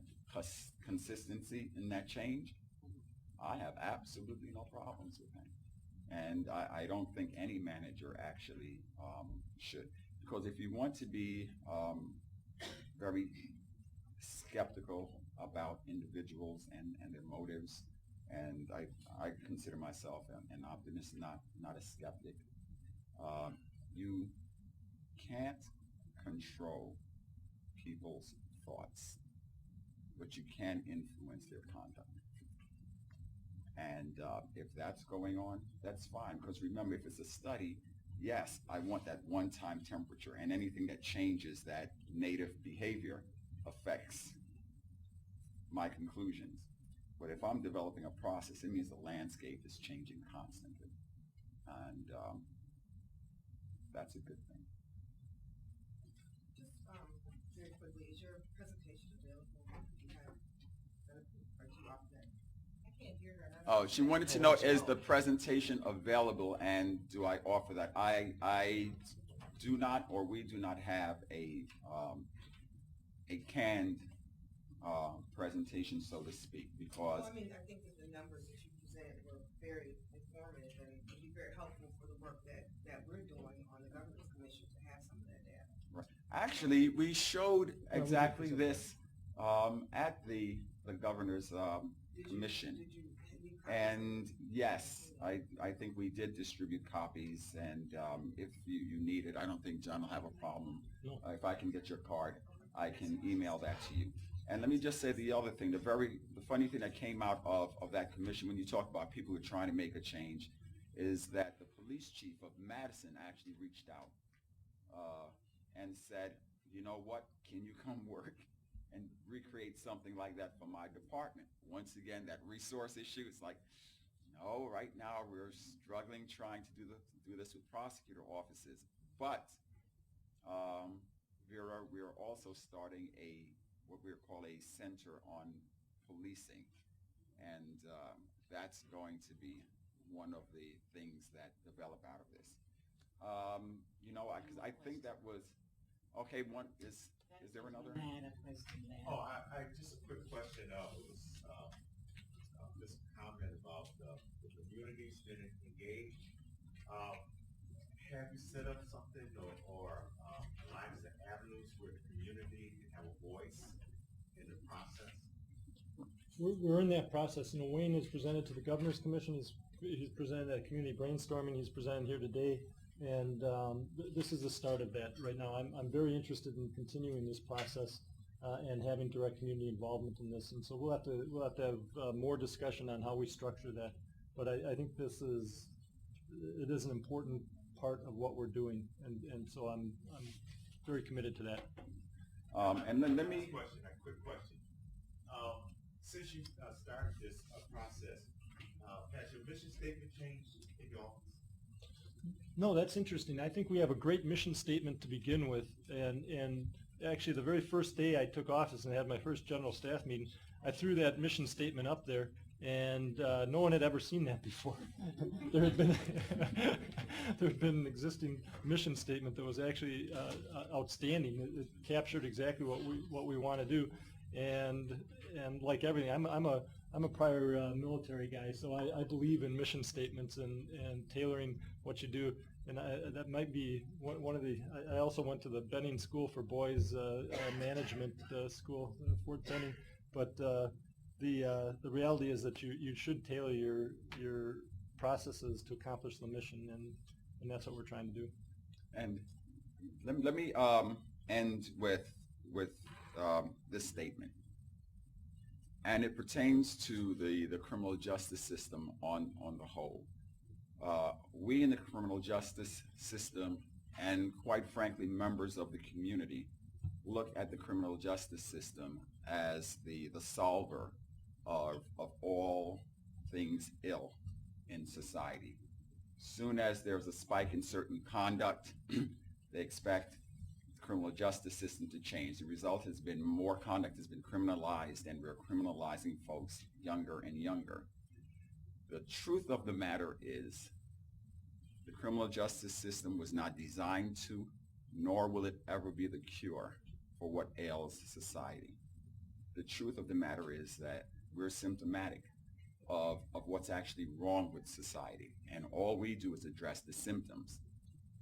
consistency in that change, I have absolutely no problems with that. And I don't think any manager actually should. Because if you want to be very skeptical about individuals and their motives. And I consider myself an optimist, not a skeptic. You can't control people's thoughts, but you can influence their conduct. And if that's going on, that's fine. Because remember, if it's a study, yes, I want that one-time temperature, and anything that changes that native behavior affects my conclusions. But if I'm developing a process, it means the landscape is changing constantly. And that's a good thing. Just very quickly, is your presentation available? Are you off that? I can't hear her. Oh, she wanted to know, is the presentation available, and do I offer that? I do not, or we do not have a canned presentation, so to speak, because... Well, I mean, I think that the numbers that you presented were very informative and would be very helpful for the work that we're doing on the Governance Commission to have some of that data. Right. Actually, we showed exactly this at the Governor's Commission. And yes, I think we did distribute copies, and if you need it, I don't think John will have a problem. No. If I can get your card, I can email that to you. And let me just say the other thing, the funny thing that came out of that commission, when you talk about people who are trying to make a change, is that the police chief of Madison actually reached out and said, you know what, can you come work and recreate something like that for my department? Once again, that resource issue, it's like, no, right now we're struggling trying to do this with prosecutor offices. But Vera, we are also starting what we call a center on policing, and that's going to be one of the things that develop out of this. You know, because I think that was okay. One is there another? Oh, I just a quick question. It was this comment about the community's been engaged. Have you set up something or lines and avenues where the community can have a voice in the process? We're in that process. You know, Wayne has presented to the Governor's Commission. He's presented at community brainstorming. He's presented here today, and this is the start of that right now. I'm very interested in continuing this process and having direct community involvement in this. And so we'll have to have more discussion on how we structure that. But I think it is an important part of what we're doing, and so I'm very committed to that. And then let me. A quick question. Since you started this process, has your mission statement changed in your office? No, that's interesting. I think we have a great mission statement to begin with, and actually the very first day I took office and had my first general staff meeting, I threw that mission statement up there, and no one had ever seen that before. There had been an existing mission statement that was actually outstanding. It captured exactly what we want to do, and like everything, I'm a prior military guy, so I believe in mission statements and tailoring what you do. And that might be one of the. I also went to the Benning School for Boys Management School, Fort Benning. But the reality is that you should tailor your processes to accomplish the mission, and that's what we're trying to do. And let me end with this statement, and it pertains to the criminal justice system on the whole. We in the criminal justice system, and quite frankly members of the community, look at the criminal justice system as the solver of all things ill in society. Soon as there's a spike in certain conduct, they expect the criminal justice system to change. The result has been more conduct has been criminalized, and we're criminalizing folks younger and younger. The truth of the matter is the criminal justice system was not designed to, nor will it ever be the cure for what ails society. The truth of the matter is that we're symptomatic of what's actually wrong with society, and all we do is address the symptoms.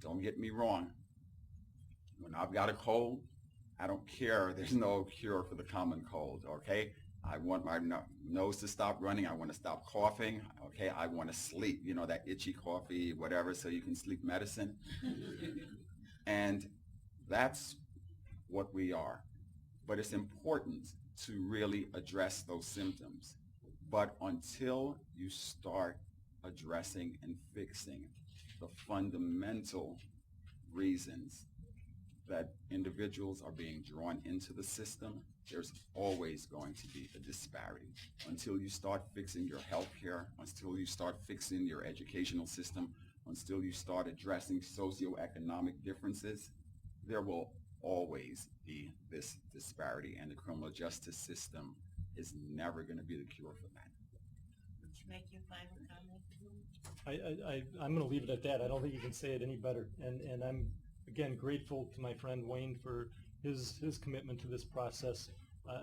Don't get me wrong. When I've got a cold, I don't care. There's no cure for the common cold, okay? I want my nose to stop running. I want to stop coughing. Okay, I want to sleep. You know, that itchy coffee, whatever, so you can sleep medicine. And that's what we are. But it's important to really address those symptoms. But until you start addressing and fixing the fundamental reasons that individuals are being drawn into the system, there's always going to be a disparity. Until you start fixing your health care, until you start fixing your educational system, until you start addressing socioeconomic differences, there will always be this disparity, and the criminal justice system is never going to be the cure for that. Would you make your final comment? I'm going to leave it at that. I don't think you can say it any better. And I'm, again, grateful to my friend Wayne for his commitment to this process.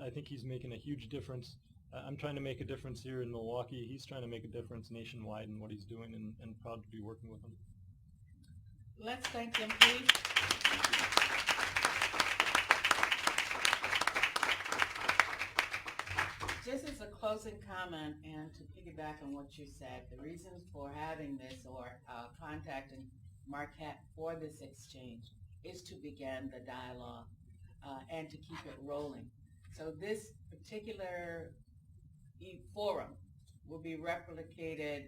I think he's making a huge difference. I'm trying to make a difference here in Milwaukee. He's trying to make a difference nationwide in what he's doing, and proud to be working with him. Let's thank them, please. Just as a closing comment and to piggyback on what you said, the reasons for having this or contacting Marquette for this exchange is to begin the dialogue and to keep it rolling. So this particular forum will be replicated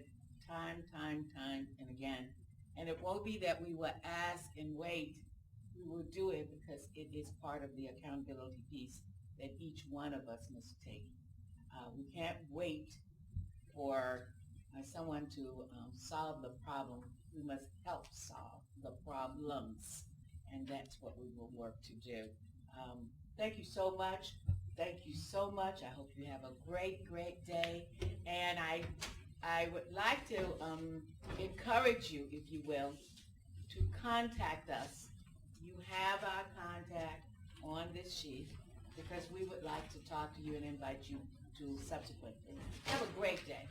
time and again. And it won't be that we will ask and wait. We will do it because it is part of the accountability piece that each one of us must take. We can't wait for someone to solve the problem. We must help solve the problems, and that's what we will work to do. Thank you so much. Thank you so much. I hope you have a great day. And I would like to encourage you, if you will, to contact us. You have our contact on this sheet because we would like to talk to you and invite you to subsequent things. Have a great day.